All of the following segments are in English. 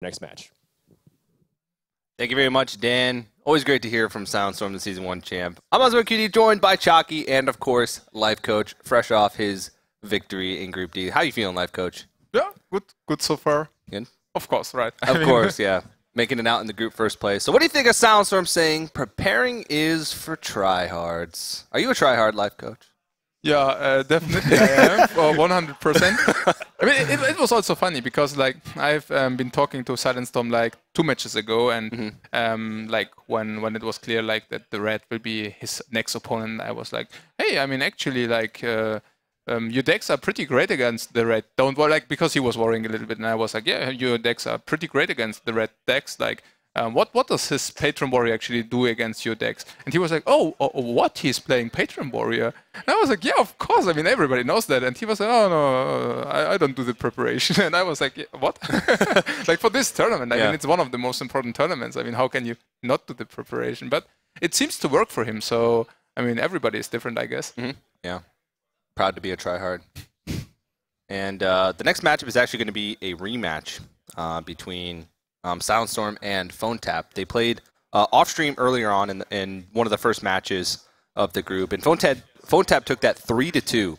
next match. Thank you very much, Dan. Always great to hear from SilentStorm, the Season 1 champ. I'm OzmoQD, joined by Chalky and, of course, Life Coach, fresh off his victory in Group D. How you feeling, Life Coach? Yeah, good so far. Good? Of course, right. Of course, yeah. Making it out in the group first place. So what do you think of SilentStorm saying, preparing is for tryhards? Are you a tryhard, Life Coach? Yeah, definitely I am, for 100%. I mean, it was also funny because, like, I've been talking to SilentStorm, like, 2 matches ago, and, like, when it was clear, like, that the red will be his next opponent, I was like, hey, I mean, actually, like, your decks are pretty great against the red. Don't worry, like, because he was worrying a little bit, and I was like, yeah, your decks are pretty great against the red decks, like, what does his Patron Warrior actually do against your decks? And he was like, oh, what? He's playing Patron Warrior? And I was like, yeah, of course. I mean, everybody knows that. And he was like, oh, no, I don't do the preparation. And I was like, yeah, what? Like, for this tournament, I mean, it's one of the most important tournaments. I mean, how can you not do the preparation? But it seems to work for him. So, I mean, everybody is different, I guess. Yeah. Proud to be a tryhard. And the next matchup is actually going to be a rematch between SilentStorm and Phonetap. They played off-stream earlier on in one of the first matches of the group, and Phonetap took that 3-2.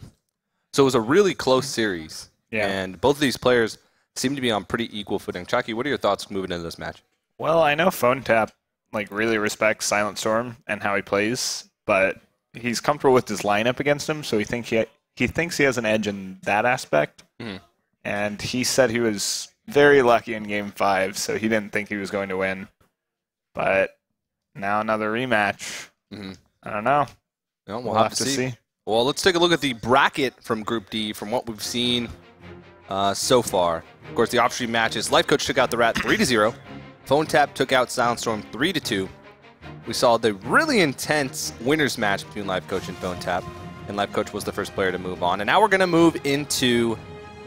So it was a really close series. Yeah. And both of these players seem to be on pretty equal footing. Chalky, what are your thoughts moving into this match? Well, I know Phonetap like really respects SilentStorm and how he plays, but he's comfortable with his lineup against him, so he thinks he has an edge in that aspect. And he said he was very lucky in Game 5, so he didn't think he was going to win. But now another rematch. I don't know. No, we'll have to see. Well, let's take a look at the bracket from Group D from what we've seen so far. Of course, the off-stream matches. Life Coach took out the Rat 3-0. Phonetap took out SilentStorm 3-2. We saw the really intense winners match between Life Coach and Phonetap, and Life Coach was the first player to move on. And now we're going to move into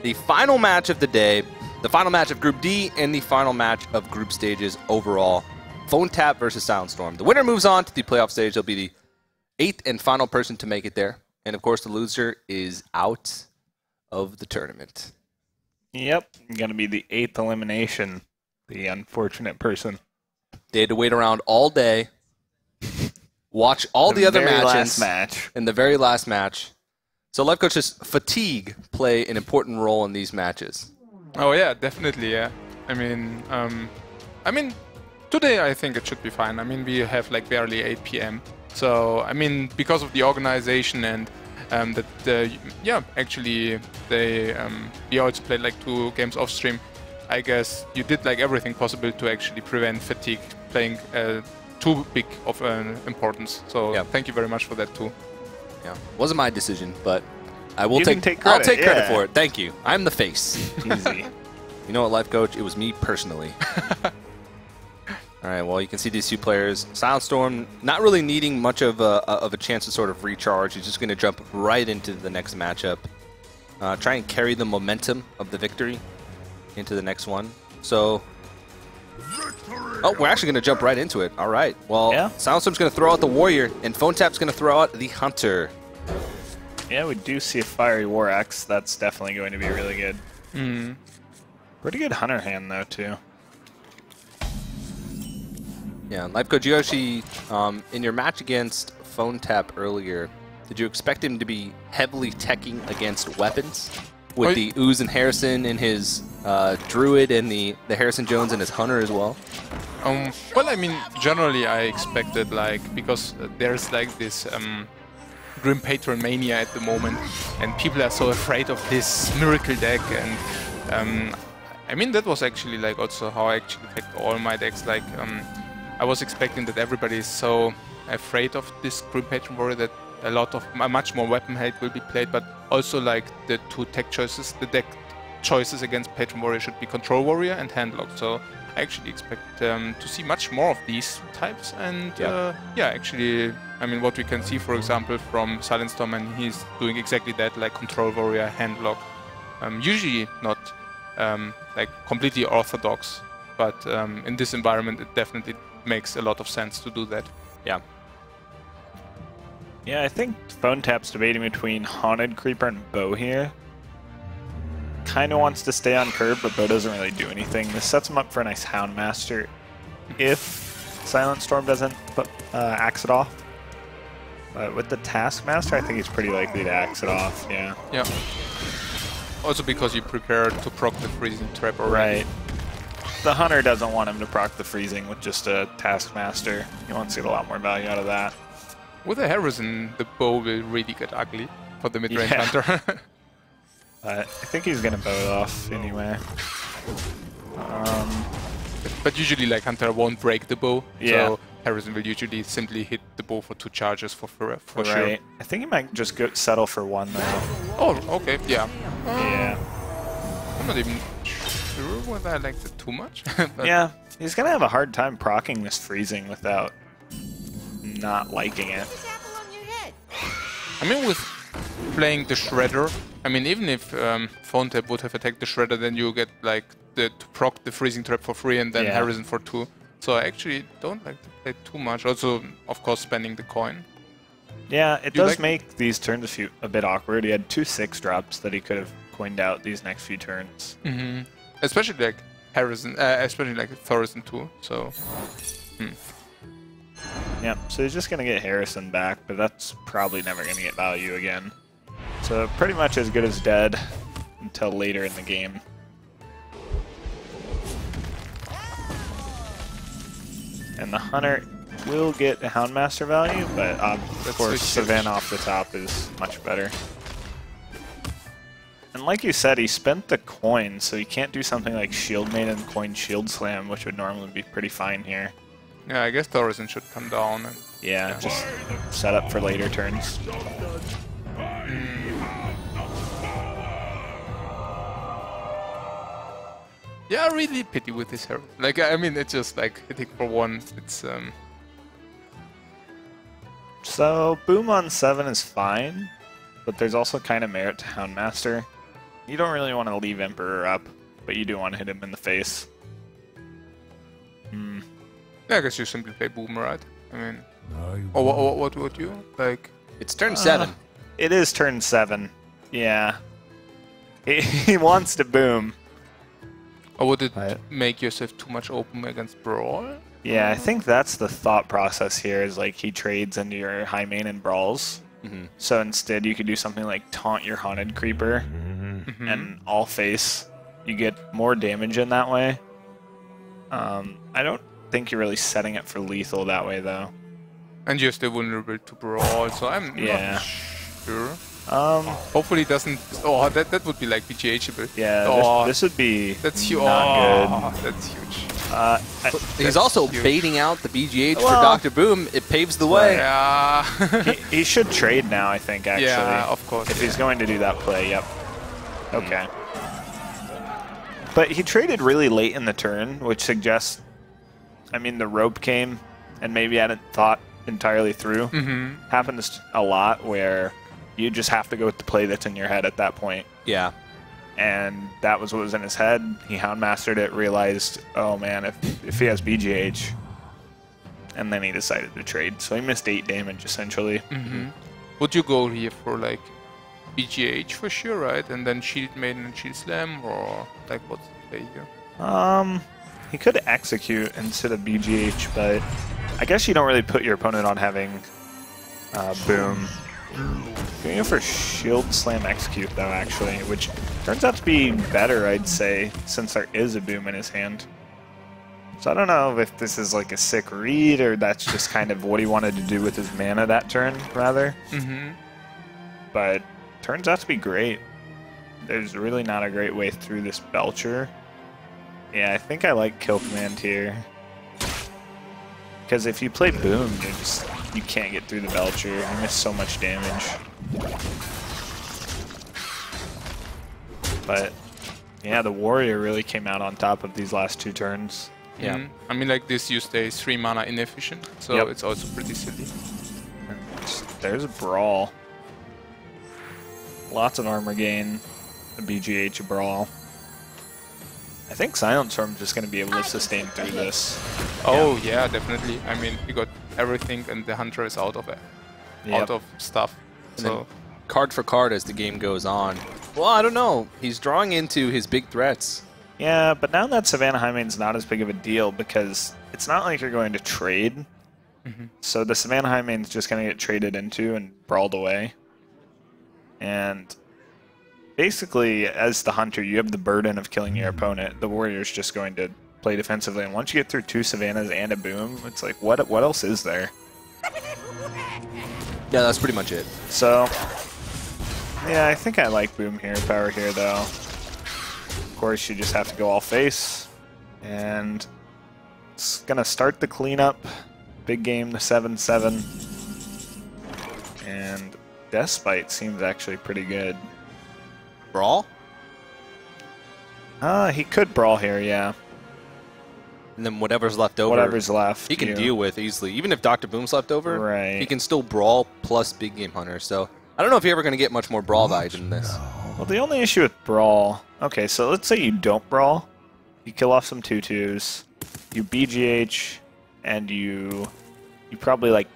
the final match of the day, the final match of Group D, and the final match of group stages overall. Phonetap versus SilentStorm. The winner moves on to the playoff stage. They'll be the 8th and final person to make it there. And, of course, the loser is out of the tournament. Yep, going to be the 8th elimination, the unfortunate person. They had to wait around all day, watch all the other matches, in the very last match. So Life Coach's fatigue play an important role in these matches. Oh yeah, definitely. Yeah. I mean, today I think it should be fine. I mean, we have like barely 8 p.m. So I mean, because of the organization and actually we also played like 2 games off stream. I guess you did like everything possible to actually prevent fatigue playing too big of an importance. So thank you very much for that too. Yeah, wasn't my decision, but I will take credit. I'll take credit for it. Thank you. I'm the face. Easy. You know what, Life Coach? It was me personally. All right. Well, you can see these 2 players. SilentStorm not really needing much of a chance to sort of recharge. He's just going to jump right into the next matchup, try and carry the momentum of the victory into the next one. So, we're actually going to jump right into it. All right. Well, SilentStorm's going to throw out the Warrior, and Phonetap's going to throw out the Hunter. Yeah, we do see a Fiery War Axe. That's definitely going to be really good. Pretty good Hunter hand, though, too. Yeah, Life Coach, you actually, in your match against Phonetap earlier, did you expect him to be heavily teching against weapons? With the Ooze and Harrison in his Druid and the Harrison Jones in his Hunter as well? Well, I mean, generally I expected, like, because there's like this Grim Patron mania at the moment, and people are so afraid of this miracle deck, and I mean, that was actually like also how I actually picked all my decks. Like, I was expecting that everybody is so afraid of this Grim Patron Warrior that much more weapon hate will be played, but also like the 2 tech choices, the deck choices against Patron Warrior should be Control Warrior and Handlock. So I actually expect to see much more of these types. And actually, I mean, what we can see, for example, from SilentStorm, and he's doing exactly that, like Control Warrior, Handlock. Usually not like completely orthodox, but in this environment, it definitely makes a lot of sense to do that. Yeah. Yeah, I think Phonetap's debating between Haunted Creeper and Bow here. kind of wants to stay on curb, but Bo doesn't really do anything. This sets him up for a nice Houndmaster if SilentStorm doesn't axe it off. But with the Taskmaster, I think he's pretty likely to axe it off, yeah. Yeah. Also because you prepared to proc the freezing trap already. Right. The Hunter doesn't want him to proc the freezing with just a Taskmaster. He wants to get a lot more value out of that. With a Harrison, the bow will really get ugly for the mid-range Yeah. Hunter. I think he's going to bow it off anyway. But usually, like, Hunter won't break the bow, Yeah. so Harrison will usually simply hit the bow for 2 charges for sure. Right. I think he might just settle for 1 though. Oh, okay, yeah. Yeah. I'm not even sure whether I liked it too much. Yeah, he's going to have a hard time proccing this freezing without not liking it. I mean, with playing the Shredder, I mean, even if Phonetap would have attacked the Shredder, then you get, like, to proc the freezing trap for free and then Harrison for 2. So I actually don't like to play too much. Also, of course, spending the coin. Yeah, it does make these turns a bit awkward. He had 2 6-drops that he could have coined out these next few turns. Mm-hmm. Especially like Harrison, especially like Thorison too. So. Yeah, so he's just going to get Harrison back, but that's probably never going to get value again. So pretty much as good as dead until later in the game. And the Hunter will get a Houndmaster value, but of course Savannah off the top is much better. And like you said, he spent the coin, so he can't do something like Shield Maiden and Coin Shield Slam, which would normally be pretty fine here. Yeah, I guess Thorison should come down. And yeah, just set up for later turns. Yeah, I really pity with this hero. Like, I mean, it's just like hitting for 1. It's So Boom on 7 is fine, but there's also kind of merit to Houndmaster. You don't really want to leave Emperor up, but you do want to hit him in the face. Yeah, I guess you simply play Boom, right? I mean, or what would you like? It's turn 7. It is turn 7. Yeah. He wants to Boom. Or would it make yourself too much open against Brawl? Yeah, I think that's the thought process here, is like he trades into your high main and brawls. So instead you could do something like taunt your Haunted Creeper and all face. You get more damage in that way. I don't think you're really setting it for lethal that way though. And you're still vulnerable to Brawl, so I'm not sure. Hopefully it doesn't. Oh, that would be like BGHable. Yeah, this would be not good. That's huge. He's also baiting out the BGH for Dr. Boom. It paves the way. Yeah. he should trade now, I think, actually. Yeah, of course. If he's going to do that play, yep. Okay. But he traded really late in the turn, which suggests, I mean, the rope came and maybe hadn't thought entirely through. Happens a lot where you just have to go with the play that's in your head at that point. Yeah. And that was what was in his head. He Houndmastered it, realized, oh man, if he has BGH, and then he decided to trade. So he missed 8 damage, essentially. Would you go here for like BGH for sure, right? And then Shield Maiden and Shield Slam, or like what's the play here? He could execute instead of BGH, but I guess you don't really put your opponent on having Boom. Going for Shield Slam Execute though, actually, which turns out to be better, I'd say, since there is a Boom in his hand. So I don't know if this is like a sick read, or that's just kind of what he wanted to do with his mana that turn, rather. But turns out to be great. There's really not a great way through this Belcher. Yeah, I think I like Kill Command here. Because if you play Boom, you can't get through the Belcher. You miss so much damage. But yeah, the Warrior really came out on top of these last 2 turns. Yeah. I mean, like this, you stay 3 mana inefficient, so it's also pretty silly. There's a Brawl. Lots of armor gain. A BGH, a Brawl. I think SilentStorm's just going to be able to sustain through this. Oh yeah, definitely. I mean, you got everything, and the Hunter is out of it, out of stuff. So card for card as the game goes on. Well, I don't know. He's drawing into his big threats. Yeah, but now that Savannah Highmane's not as big of a deal because it's not like you're going to trade. So the Savannah Highmane's just going to get traded into and brawled away. And basically, as the hunter, you have the burden of killing your opponent. The warrior's just going to play defensively. And once you get through 2 Savannahs and a boom, it's like, what else is there? Yeah, that's pretty much it. So, yeah, I think I like boom here, power here, though. Of course, you just have to go all face. And it's going to start the cleanup. Big game, the 7-7. And Despite seems actually pretty good. Brawl? He could brawl here, yeah. And then whatever's left over, whatever's left, he can deal with easily. Even if Dr. Boom's left over, right, he can still brawl plus big game hunter. So I don't know if you're ever going to get much more brawl value than this. Well, the only issue with brawl, okay, so let's say you don't brawl, you kill off some 2/2s, you BGH, and you probably like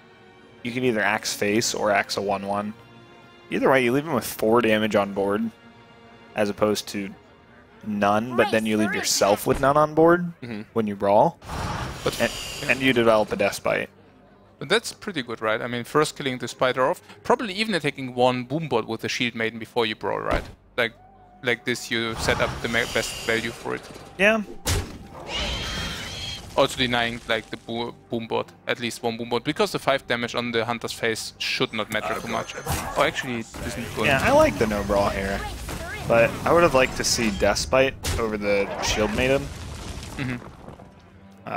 you can either axe face or axe a 1/1. Either way, you leave him with 4 damage on board, as opposed to none, but then you leave yourself with none on board when you brawl, and you develop a Despite. But that's pretty good, right? I mean, first killing the spider off, probably even taking 1 boombot with the shield maiden before you brawl, right? Like this, you set up the best value for it. Yeah. Also denying like the boombot, at least 1 boombot, because the 5 damage on the hunter's face should not matter too much. Oh, actually, it isn't good. Yeah, I like the no brawl here. But I would have liked to see Despite over the Shield Maiden.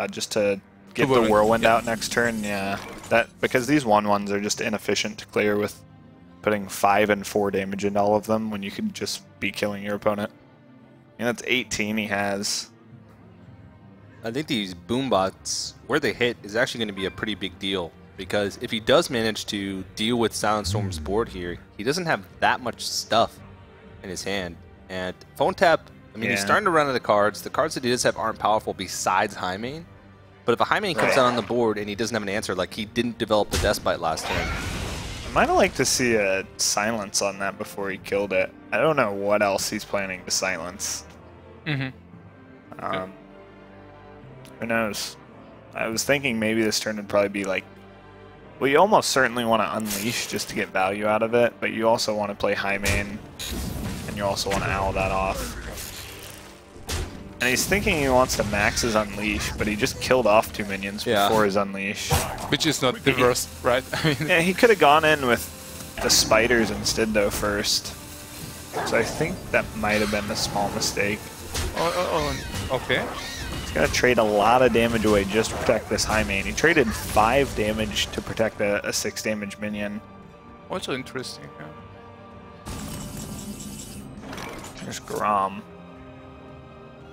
Just to get the Whirlwind out next turn, yeah. Because these 1/1s are just inefficient to clear with putting 5 and 4 damage into all of them when you could just be killing your opponent. And that's 18 he has. I think these boombots, where they hit, is actually going to be a pretty big deal. Because if he does manage to deal with SilentStorm's board here, he doesn't have that much stuff in his hand. And Phonetap, I mean, he's starting to run out of cards. The cards that he does have aren't powerful besides Highmane. But if a Highmane comes out on the board and he doesn't have an answer, like he didn't develop the Despite last turn. I might have liked to see a silence on that before he killed it. I don't know what else he's planning to silence. Who knows? I was thinking maybe this turn would probably be like, well, you almost certainly want to Unleash just to get value out of it, but you also want to play Highmane, and you also want to owl that off. And he's thinking he wants to max his Unleash, but he just killed off 2 minions before his Unleash. Which is not the worst, right? I mean, yeah, he could have gone in with the spiders instead, though, first. So I think that might have been a small mistake. Okay. He's going to trade a lot of damage away just to protect this Highmane. He traded 5 damage to protect a 6 damage minion. Also interesting, yeah. There's Grom.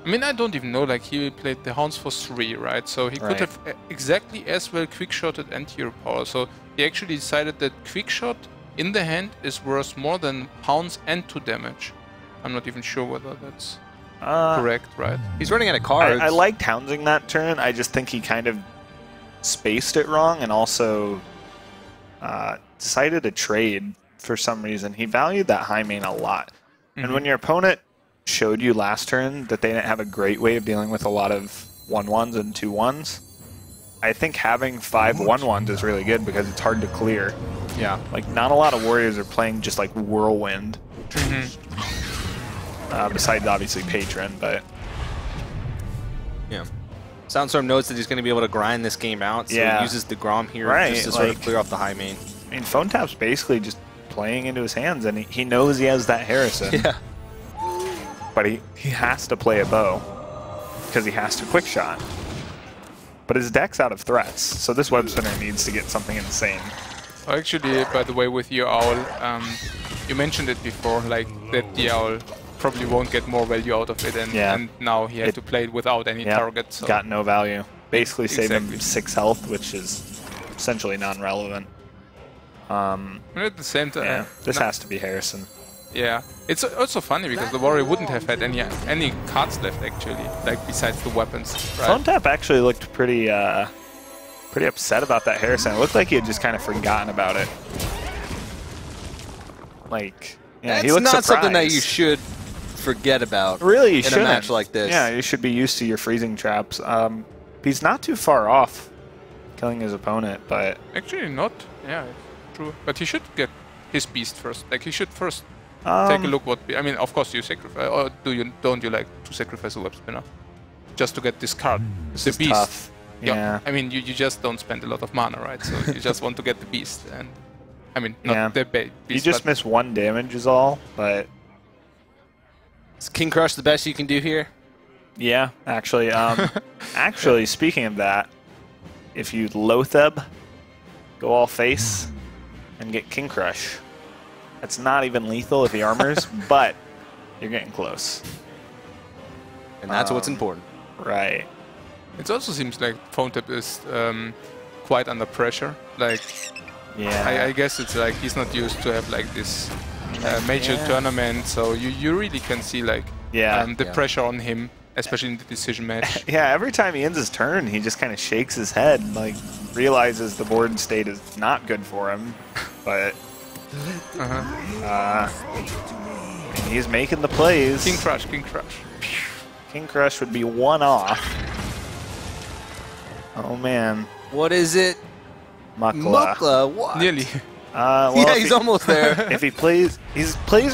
I mean, I don't even know, like, he played the Hounds for 3, right? So he could have exactly as well quick-shotted anti-hero power. So he actually decided that quick-shot in the hand is worth more than Hounds and 2 damage. I'm not even sure whether that's correct, right? He's running out of cards. I liked Houndsing that turn. I just think he kind of spaced it wrong and also decided to trade for some reason. He valued that Highmane a lot. And when your opponent showed you last turn that they didn't have a great way of dealing with a lot of 1/1s and 2/1s, I think having 5 1/1s is really good because it's hard to clear. Yeah. Like, not a lot of warriors are playing just like Whirlwind. Besides, obviously, Patron, but... Yeah. SilentStorm knows that he's going to be able to grind this game out, so he uses the Grom here just to sort of clear off the Highmane. I mean, Phonetap's basically just playing into his hands, and he knows he has that Harrison. Yeah. But he has to play a bow, because he has to quick shot. But his deck's out of threats, so this web spinner needs to get something insane. Oh, actually, by the way, with your owl, you mentioned it before, like that the owl probably won't get more value out of it, and now he had to play it without any target. So. Got no value. Basically saved him 6 health, which is essentially non-relevant. At the same time, this has to be Harrison. Yeah, it's also funny because the warrior wouldn't have had any cards left actually, like besides the weapons. Right? Phonetap actually looked pretty upset about that Harrison. It looked like he had just kind of forgotten about it. Like, yeah, That's he looks not surprised. something that you should forget about. Really, you in shouldn't. a match like this. Yeah, you should be used to your freezing traps. He's not too far off killing his opponent, but Actually not. Yeah, it's true. But he should get his beast first. Like he should first take a look what. I mean, of course you sacrifice, or don't you like to sacrifice a web spinner just to get this card, the is beast? tough. Yeah. I mean, you just don't spend a lot of mana, right? So you just want to get the beast, and I mean, not Yeah. the beast. You just miss 1 damage is all, but Is King Crush the best you can do here? yeah, actually, actually, speaking of that, if you Lotheb, go all face, and get King Crush, that's not even lethal if he armors, but you're getting close. And that's what's important. Right. It also seems like Phonetap is quite under pressure. Like, Yeah. I guess it's like he's not used to have like this major tournament, so you really can see like the pressure on him, especially in the decision match. Yeah, every time he ends his turn, he just kind of shakes his head and like realizes the board state is not good for him, but and he's making the plays. King Crush, King Crush. King Crush would be 1 off. Oh man, What is it? Mukla. Mukla, what? Nearly. Well, yeah, if he's he- almost there. If he plays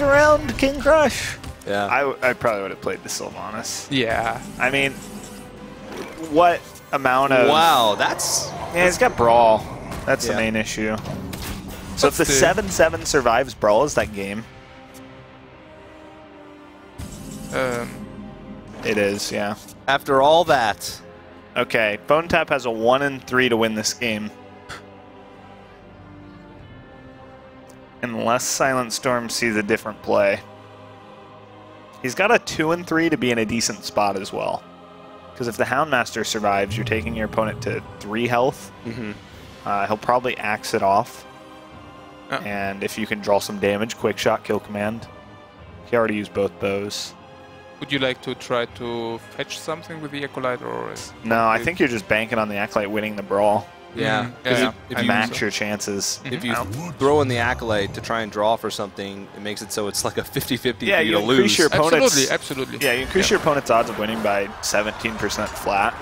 around King Crush, Yeah. I probably would have played the Sylvanas. Yeah. I mean, what amount of... Wow, that's... Yeah, he's got Brawl. That's the Yeah. main issue. So if the still- 7/7 survives Brawl, is that game? It is, yeah. After all that, Okay, Phonetap has a 1-3 to win this game. Unless SilentStorm sees a different play. He's got a 2-3 to be in a decent spot as well. Because if the Houndmaster survives, you're taking your opponent to 3 health. He'll probably axe it off. And if you can draw some damage, quick shot, kill command. He already used both bows. Would you like to try to fetch something with the Acolyte, or is No, I think you're just banking on the Acolyte winning the Brawl. yeah. yeah. If And you, max your chances. if you throw in the Acolyte to try and draw for something, it makes it so it's like a 50-50 Yeah, for you you to increase lose. your opponent's... Absolutely. Yeah, you increase your opponent's odds of winning by 17% flat.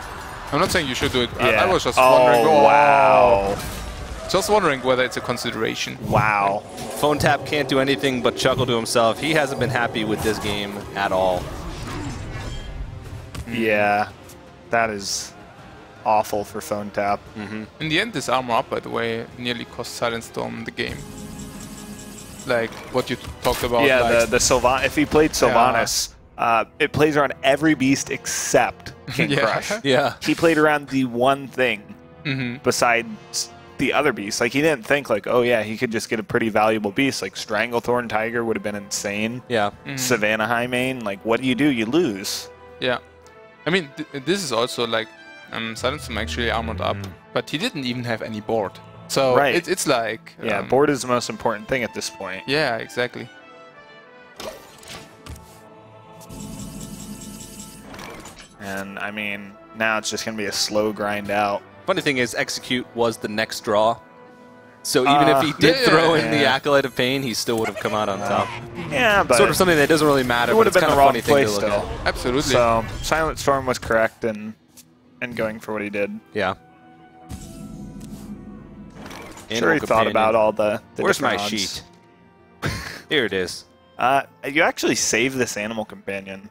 I'm not saying you should do it. Yeah. I was just wondering. Oh, wow. Just wondering whether it's a consideration. Wow. Phonetap can't do anything but chuckle to himself. He hasn't been happy with this game at all. Yeah, that is awful for Phonetap. In the end, this armor up, by the way, nearly cost SilentStorm the game. Like what you talked about. Yeah, like, the Sylvan. If he played Sylvanas, it plays around every beast except King Yeah. Crush. Yeah. He played around the one thing besides the other beasts. Like he didn't think like, oh yeah, he could just get a pretty valuable beast. Like Stranglethorn Tiger would have been insane. Yeah. Savannah Highmane. Like what do? You lose. Yeah. I mean, this is also like SilentStorm actually armored up, but he didn't even have any board. So Right. it's like... Yeah, board is the most important thing at this point. Yeah, exactly. And I mean, now it's just going to be a slow grind out. Funny thing is, Execute was the next draw. So even if he did throw in the Acolyte of Pain, he still would have come out on top. Yeah, but Sort of something that doesn't really matter, it but would it's have been kind the of wrong funny thing play to look still. at. Absolutely. So SilentStorm was correct in going for what he did. Yeah. Sure, he thought about all the Where's my different odds. sheet? Here it is. You actually save this Animal Companion,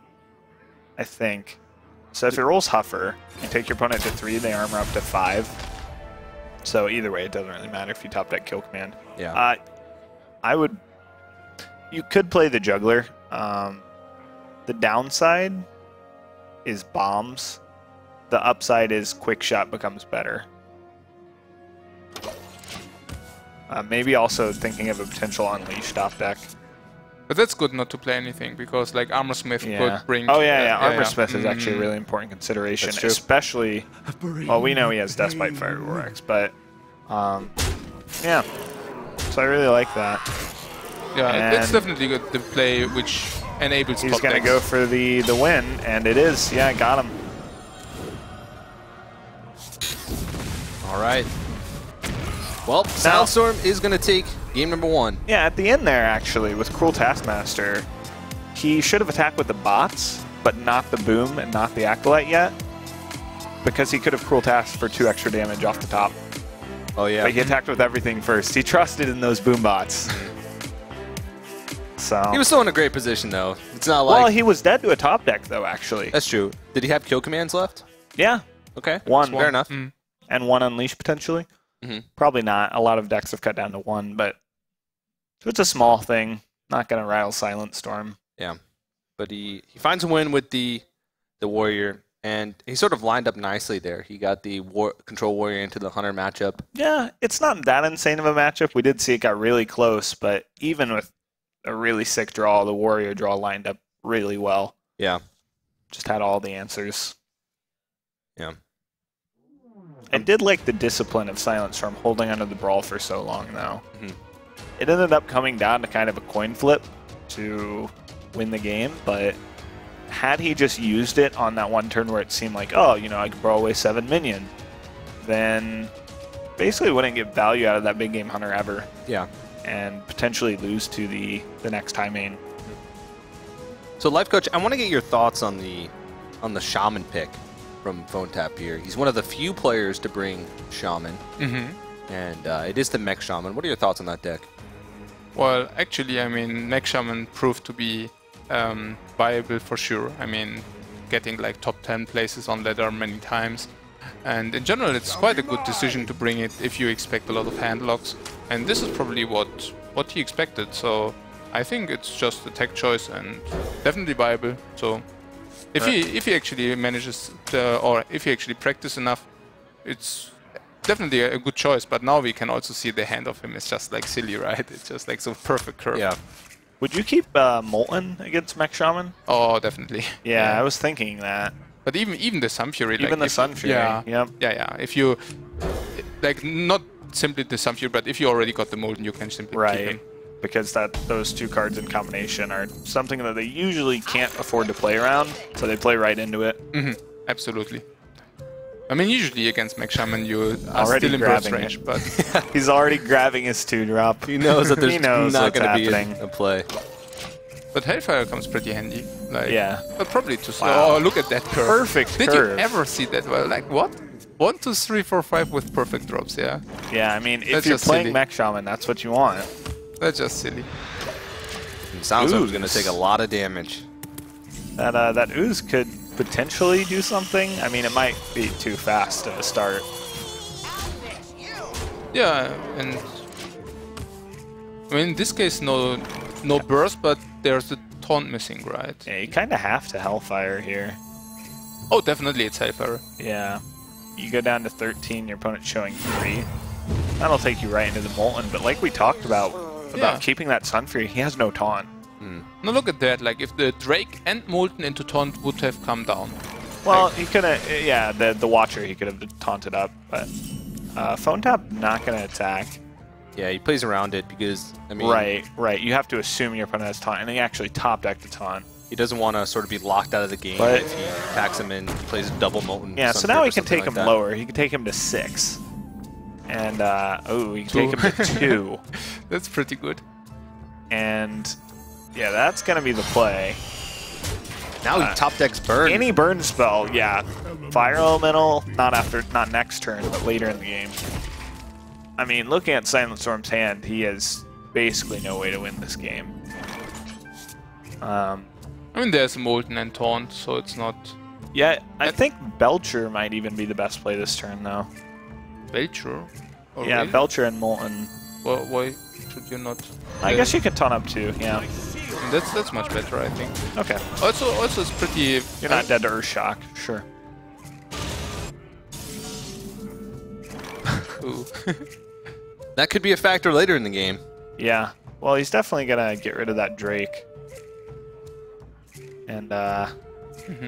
I think. So if it rolls Huffer, you take your opponent to 3, they armor up to 5. So either way, it doesn't really matter if you top deck Kill Command. Yeah. You could play the Juggler. The downside is bombs. The upside is Quick Shot becomes better. Maybe also thinking of a potential Unleash top deck. But that's good not to play anything, because like Armorsmith could bring... Oh yeah. Armorsmith is actually a really important consideration, That's true. especially... Well, we know he has Deathbite Fireworks, but... yeah. So I really like that. Yeah, it's And definitely good to play, which enables he's top going to decks. go for the win, and it is. Yeah, got him. All right. Well, SilentStorm is going to take game number 1. Yeah, at the end there, actually, with Cruel Taskmaster, he should have attacked with the bots, but not the Boom and not the Acolyte yet, because he could have Cruel Tasked for 2 extra damage off the top. Oh, yeah. But he attacked with everything first. He trusted in those Boom bots. So He was still in a great position, though. It's not like... Well, he was dead to a top deck, though, actually. That's true. Did he have kill commands left? Yeah. Okay. One. Fair enough. And 1 Unleash, potentially. Probably not. A lot of decks have cut down to 1, but so it's a small thing. Not going to rattle SilentStorm. Yeah. But he finds a win with the Warrior, and he sort of lined up nicely there. He got the Control Warrior into the Hunter matchup. Yeah, it's not that insane of a matchup. We did see it got really close, but even with a really sick draw, the Warrior draw lined up really well. Yeah. Just had all the answers. Yeah. I did like the discipline of SilentStorm holding onto the Brawl for so long, though. It ended up coming down to kind of a coin flip to win the game, but had he just used it on that one turn where it seemed like, oh, you know, I could Brawl away 7 minion, then basically wouldn't get value out of that big game Hunter ever. Yeah. And potentially lose to the next high main. So, Life Coach, I want to get your thoughts on the Shaman pick from Phonetap here. He's one of the few players to bring Shaman, and it is the Mech Shaman. What are your thoughts on that deck? Well, actually, I mean, Mech Shaman proved to be viable for sure. I mean, getting like top 10 places on ladder many times. And in general, it's quite a good decision to bring it if you expect a lot of hand locks. And this is probably what he expected. So I think it's just a tech choice and definitely viable. So if he actually manages to, or if he actually practices enough, it's definitely a good choice. But now we can also see the hand of him is just like silly, right? It's just like so perfect curve. Yeah. Would you keep Molten against Mech Shaman? Oh, definitely. Yeah, I was thinking that. But even the Sun Fury, even like the Sun Fury, yeah. If you like, not simply the Sun Fury, but if you already got the Molten, you can simply keep him. Because those 2 cards in combination are something that they usually can't afford to play around, so they play right into it. Absolutely. I mean, usually against Mech Shaman, you are already still in burst range, but he's already grabbing his 2-drop. He knows that there's not going to be a play. But Hellfire comes pretty handy. Like, yeah. But probably too slow. Wow. Oh, look at that curve. Perfect Did curve. you ever see that? Well, like, what? 1, 2, 3, 4, 5 with perfect drops, yeah? Yeah, I mean, if you're playing Mech Shaman, that's what you want. That's just silly. Sounds like it's going to take a lot of damage. That Ooze could potentially do something. I mean, it might be too fast at the start. Yeah, and I mean, in this case, no burst, but there's the taunt missing, right? Yeah, you kind of have to Hellfire here. Oh, definitely it's Hellfire. Yeah. You go down to 13, your opponent's showing 3. That'll take you right into the Molten, but like we talked about keeping that Sun Fury, he has no taunt. Now look at that, like if the Drake and Molten into taunt would have come down. Well, like, he could have, yeah, the Watcher he could have taunted up, but Phonetap not going to attack. Yeah, he plays around it because, I mean... Right. You have to assume your opponent has taunt, and he actually top decked the taunt. He doesn't want to sort of be locked out of the game. But if he packs him in, he plays a double Molten. Yeah, so now he can take him lower. He can take him to 6. And, he can take him to 2. That's pretty good. And, yeah, that's going to be the play. Now he top decks Burn. Any Burn spell, yeah. Fire Elemental, not next turn, but later in the game. I mean, looking at SilentStorm's hand, he has basically no way to win this game. I mean, there's Molten and Taunt, so it's not... Yeah, I think Belcher might even be the best play this turn, though. Belcher? Oh, yeah, really? Belcher and Molten. Well, why should you not... I guess you can taunt up too, yeah. That's much better, I think. Okay. Also it's pretty... You're not dead to Earthshock, sure. Ooh. That could be a factor later in the game. Yeah. Well, he's definitely going to get rid of that Drake. And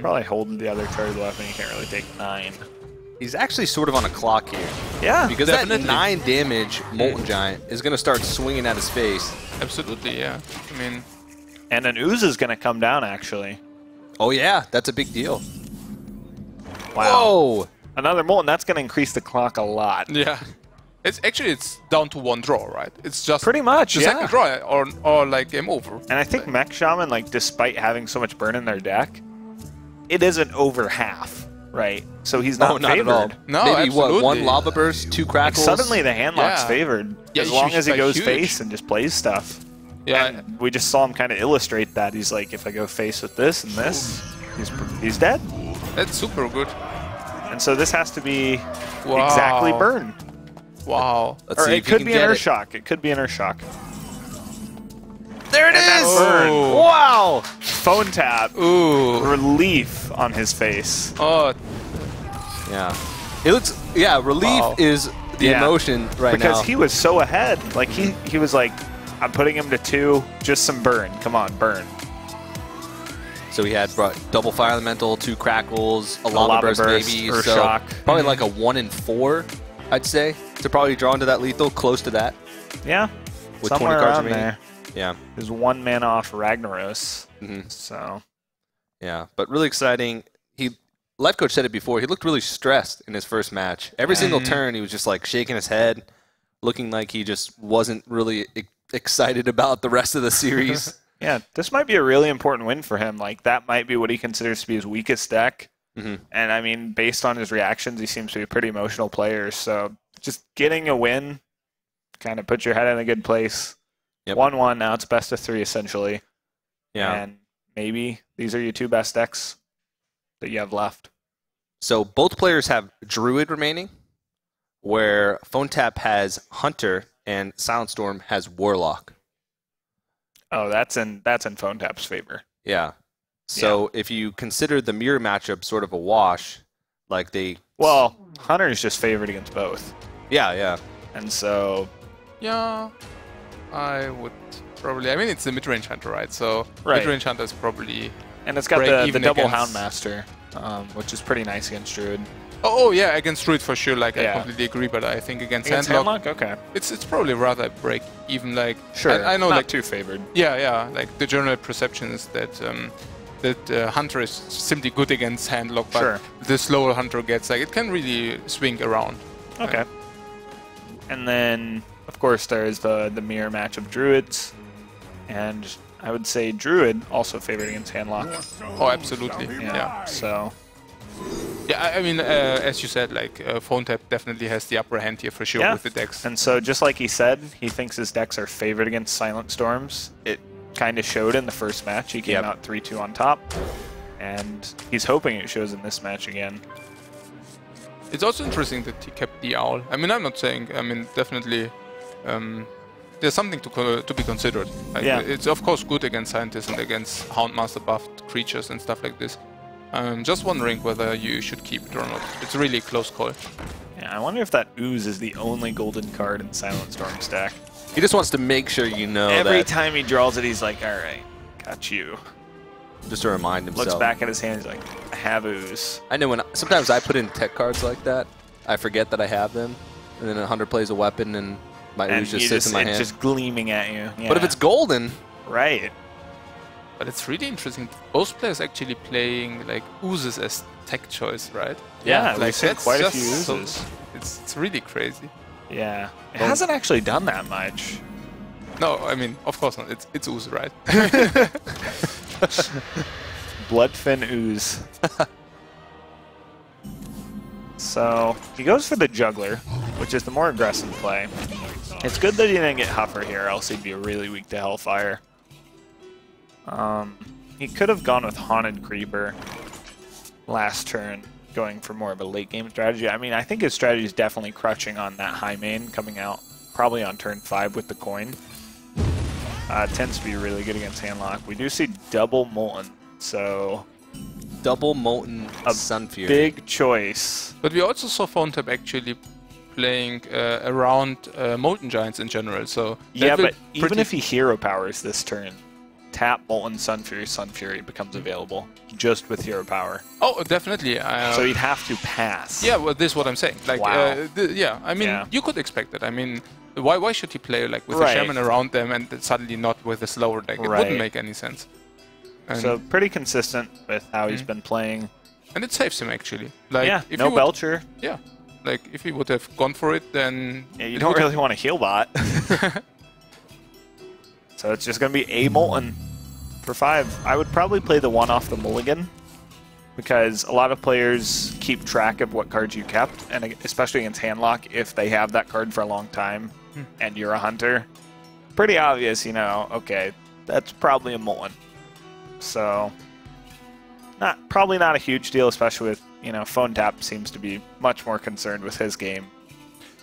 probably hold the other turtle weapon. He can't really take 9. He's actually sort of on a clock here. Yeah, because definitely. That 9 damage Molten Giant is going to start swinging at his face. Absolutely, yeah. I mean... And an Ooze is going to come down, actually. Oh, yeah. That's a big deal. Wow. Whoa! Another Molten. That's going to increase the clock a lot. Yeah. It's down to one draw, right? It's just pretty much the second draw, or like game over. And I think Mech Shaman, like, despite having so much burn in their deck, it isn't over half, right? So he's not favored. Not at all. No, maybe absolutely. what, 1 Lava Burst, 2 Crackles. Like, suddenly the handlock's favored as long as he goes huge. face and just plays stuff. Yeah, and we just saw him kind of illustrate that. He's like, if I go face with this and this, he's dead. That's super good. And so this has to be exactly burn. Wow. Let's Or see it if you could can be an get Earth it. Shock. It could be an Earth Shock. There it And that's is! burn. Wow! Phonetap. Ooh. Relief on his face. Oh. Yeah. It looks, relief is the emotion right now. Because he was so ahead. Like, he was like, I'm putting him to 2, just some burn. Come on, burn. So he had double Fire Elemental, 2 Crackles, a Lava Burst maybe. Earth so Shock. probably like a 1 in 4, I'd say, to probably draw into that lethal, close to that. Yeah. With somewhere 20 cards around remaining. there. Yeah. There's 1 mana off Ragnaros. Mm-hmm. So. Yeah, but really exciting. Life Coach said it before, he looked really stressed in his first match. Every single turn, he was just like shaking his head, looking like he just wasn't really excited about the rest of the series. Yeah, this might be a really important win for him. Like, that might be what he considers to be his weakest deck. And, I mean, based on his reactions, he seems to be a pretty emotional player. So, just getting a win kind of puts your head in a good place. 1-1, now it's best of 3, essentially. Yeah. And maybe these are your 2 best decks that you have left. So, both players have Druid remaining, where Phonetap has Hunter and SilentStorm has Warlock. Oh, that's in Phonetap's favor. Yeah. So if you consider the mirror matchup sort of a wash, like they... Well, Hunter is just favored against both. Yeah. And so... Yeah, I would probably... I mean, it's the mid-range Hunter, right? So mid-range Hunter is probably... And it's got the double Houndmaster, which is pretty nice against Druid. Oh yeah, against Druid for sure. Like I completely agree, but I think against Handlock, okay, it's probably rather break even. Like sure, I know not like too favored. Yeah. Like the general perception is that Hunter is simply good against Handlock, but the slower Hunter gets, like, it can really swing around. Okay. And then of course there's the mirror match of Druids, and I would say Druid also favored against Handlock. Oh, absolutely. Yeah. So. Yeah, I mean, as you said, like, Phonetap definitely has the upper hand here for sure with the decks. And so, just like he said, he thinks his decks are favored against Silent Storms. It kind of showed in the first match. He came out 3-2 on top, and he's hoping it shows in this match again. It's also interesting that he kept the Owl. I mean, I'm not saying, I mean, definitely there's something to be considered. Like, it's of course good against Scientists and against Houndmaster buffed creatures and stuff like this. I'm just wondering whether you should keep it or not. It's really a close call. Yeah, I wonder if that Ooze is the only golden card in SilentStorm's deck. He just wants to make sure you know Every time he draws it, he's like, alright, got you. Just to remind himself. Looks back at his hand, he's like, I have Ooze. I know sometimes I put in tech cards like that, I forget that I have them, and then a Hunter plays a weapon and my Ooze just sits in my hand. It's just gleaming at you. Yeah. But if it's golden... Right. But it's really interesting. Both players actually playing like Oozes as tech choice, right? Yeah, like that's quite a few Oozes. It's really crazy. Yeah, it hasn't actually done that much. No, I mean, of course not. It's Ooze, right? Bloodfin Ooze. So he goes for the Juggler, which is the more aggressive play. It's good that he didn't get Huffer here, else he'd be really weak to Hellfire. He could have gone with Haunted Creeper last turn, going for more of a late game strategy. I mean, I think his strategy is definitely crutching on that high main coming out probably on turn 5 with the coin. Tends to be really good against Handlock. We do see double Molten, so... Double Molten Sunfury. Big choice. But we also saw Phonetap actually playing around Molten Giants in general, so... Yeah, but even if he hero powers this turn, tap Molten Sunfury becomes available just with hero power. Oh, definitely. So he'd have to pass. Yeah, well, this is what I'm saying. Like, wow. Yeah, I mean, you could expect it. I mean, why should he play like with a Shaman around them and suddenly not with a slower deck? It wouldn't make any sense. And so pretty consistent with how he's been playing. And it saves him, actually. Like, yeah, if no Belcher. Yeah. Like, if he would have gone for it, then... Yeah, you don't really want a heal bot. So it's just going to be a Molten for 5. I would probably play the one off the mulligan, because a lot of players keep track of what cards you kept, and especially against Handlock, if they have that card for a long time and you're a hunter, pretty obvious, you know, okay, that's probably a Molten. So, probably not a huge deal, especially with, you know, Phonetap seems to be much more concerned with his game.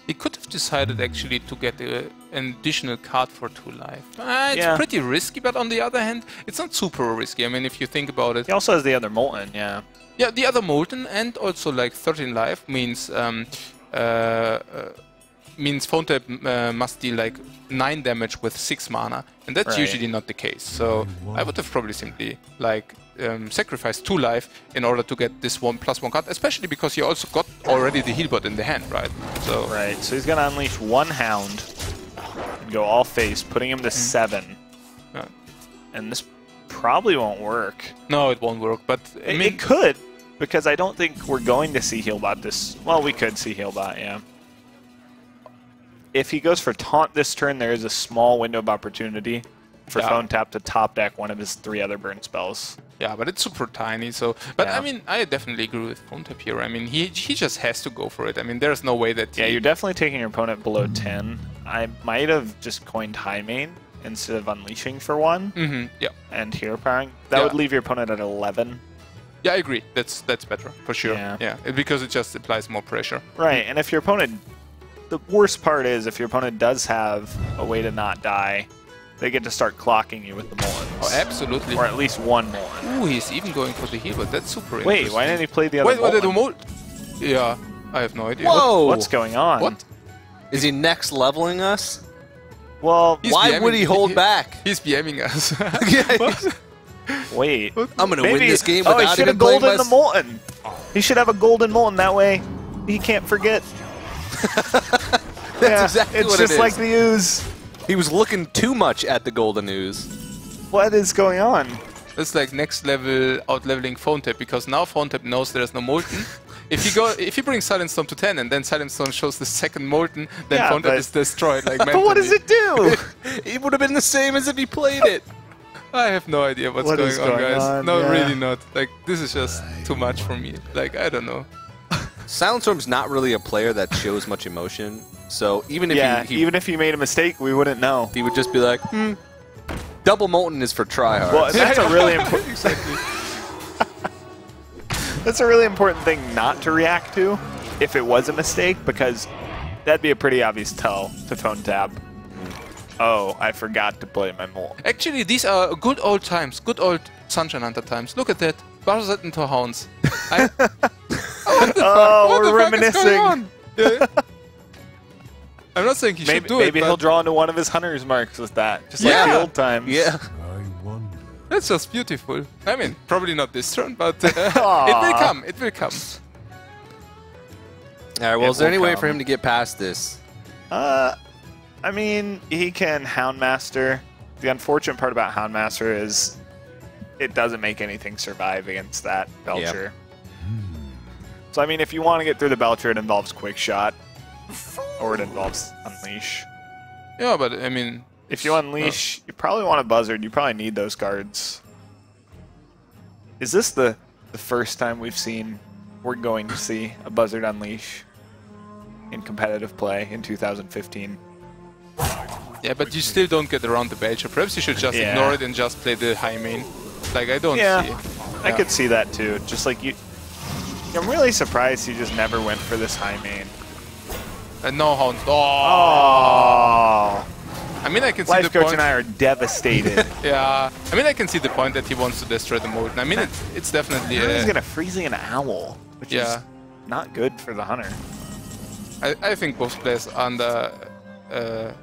He could have decided actually to get an additional card for 2 life. It's pretty risky, but on the other hand, it's not super risky. I mean, if you think about it. He also has the other Molten, yeah. Yeah, the other Molten, and also like 13 life means Phonetap must deal like 9 damage with 6 mana, and that's usually not the case. So I would have probably simply like sacrificed 2 life in order to get this 1+1 card, especially because you also got already the healbot in the hand, right? So so he's gonna unleash 1 Hound and go all face, putting him to 7. Yeah. And this probably won't work. No, it won't work, but I mean, it could, because I don't think we're going to see Healbot this. Well, we could see Healbot, yeah. If he goes for Taunt this turn, there is a small window of opportunity for Phonetap to top deck one of his 3 other burn spells. Yeah, but it's super tiny, so... But I mean, I definitely agree with Phonetap here. I mean, he just has to go for it. I mean, there's no way that... Yeah, you're definitely taking your opponent below 10. I might have just coined High Main instead of Unleashing for 1. Yeah. And Hero Powering. That would leave your opponent at 11. Yeah, I agree. That's better, for sure. Yeah, because it just applies more pressure. Right, and if your opponent... The worst part is, if your opponent does have a way to not die, they get to start clocking you with the Moltens. Oh, absolutely. Or at least 1 Molten. Ooh, he's even going for the heal, but that's super interesting. Wait, why didn't he play the other Molten? Yeah, I have no idea. Whoa! What's going on? What? Is he next leveling us? Well, why would he hold back? He's BMing us. Wait. I'm going to win this game without he should have golden the Molten. He should have a golden Molten. That way he can't forget. That's exactly what it is. It's just like the ooze. He was looking too much at the golden ooze. What is going on? It's like next level out-leveling Phonetap, because now Phonetap knows there's no Molten. If he brings SilentStorm to 10 and then SilentStorm shows the second Molten, then Phonetap is destroyed. Like, but what does it do? It would have been the same as if he played it. I have no idea what's going on, guys. No, really not. Like, this is just too much for me. Like, I don't know. SilentStorm's not really a player that shows much emotion, so even if even if he made a mistake, we wouldn't know. He would just be like, double Molten is for tryhards. Well, that's a really important. That's a really important thing not to react to if it was a mistake, because that'd be a pretty obvious tell to Phonetap. Oh, I forgot to play my Molten. Actually, these are good old times, good old Sunshine Hunter times. Look at that. Buzzard into hounds. We're reminiscing. I'm not saying he should do it. Maybe he'll draw into one of his hunter's marks with that, just like the old times. Yeah. That's just beautiful. I mean, probably not this turn, but it will come. It will come. All right. Well, is there any way for him to get past this? I mean, he can Houndmaster. The unfortunate part about Houndmaster is it doesn't make anything survive against that Belcher. Yep. So, I mean, if you want to get through the Belcher, it involves Quick Shot, or it involves Unleash. Yeah, but, I mean... If you Unleash, you probably want a Buzzard. You probably need those cards. Is this the first time we're going to see a Buzzard Unleash in competitive play in 2015? Yeah, but you still don't get around the Belcher. Perhaps you should just ignore it and just play the high main. Like, I don't see it. I could see that too. Just like you... I'm really surprised he just never went for this high main. And no Hound. Oh! I mean, I can see Life the point. Coach and I are devastated. Yeah. I mean, I can see the point that he wants to destroy the Molten. I mean, it's definitely... He's going to Freezing an Owl, which is not good for the Hunter. I think both players are under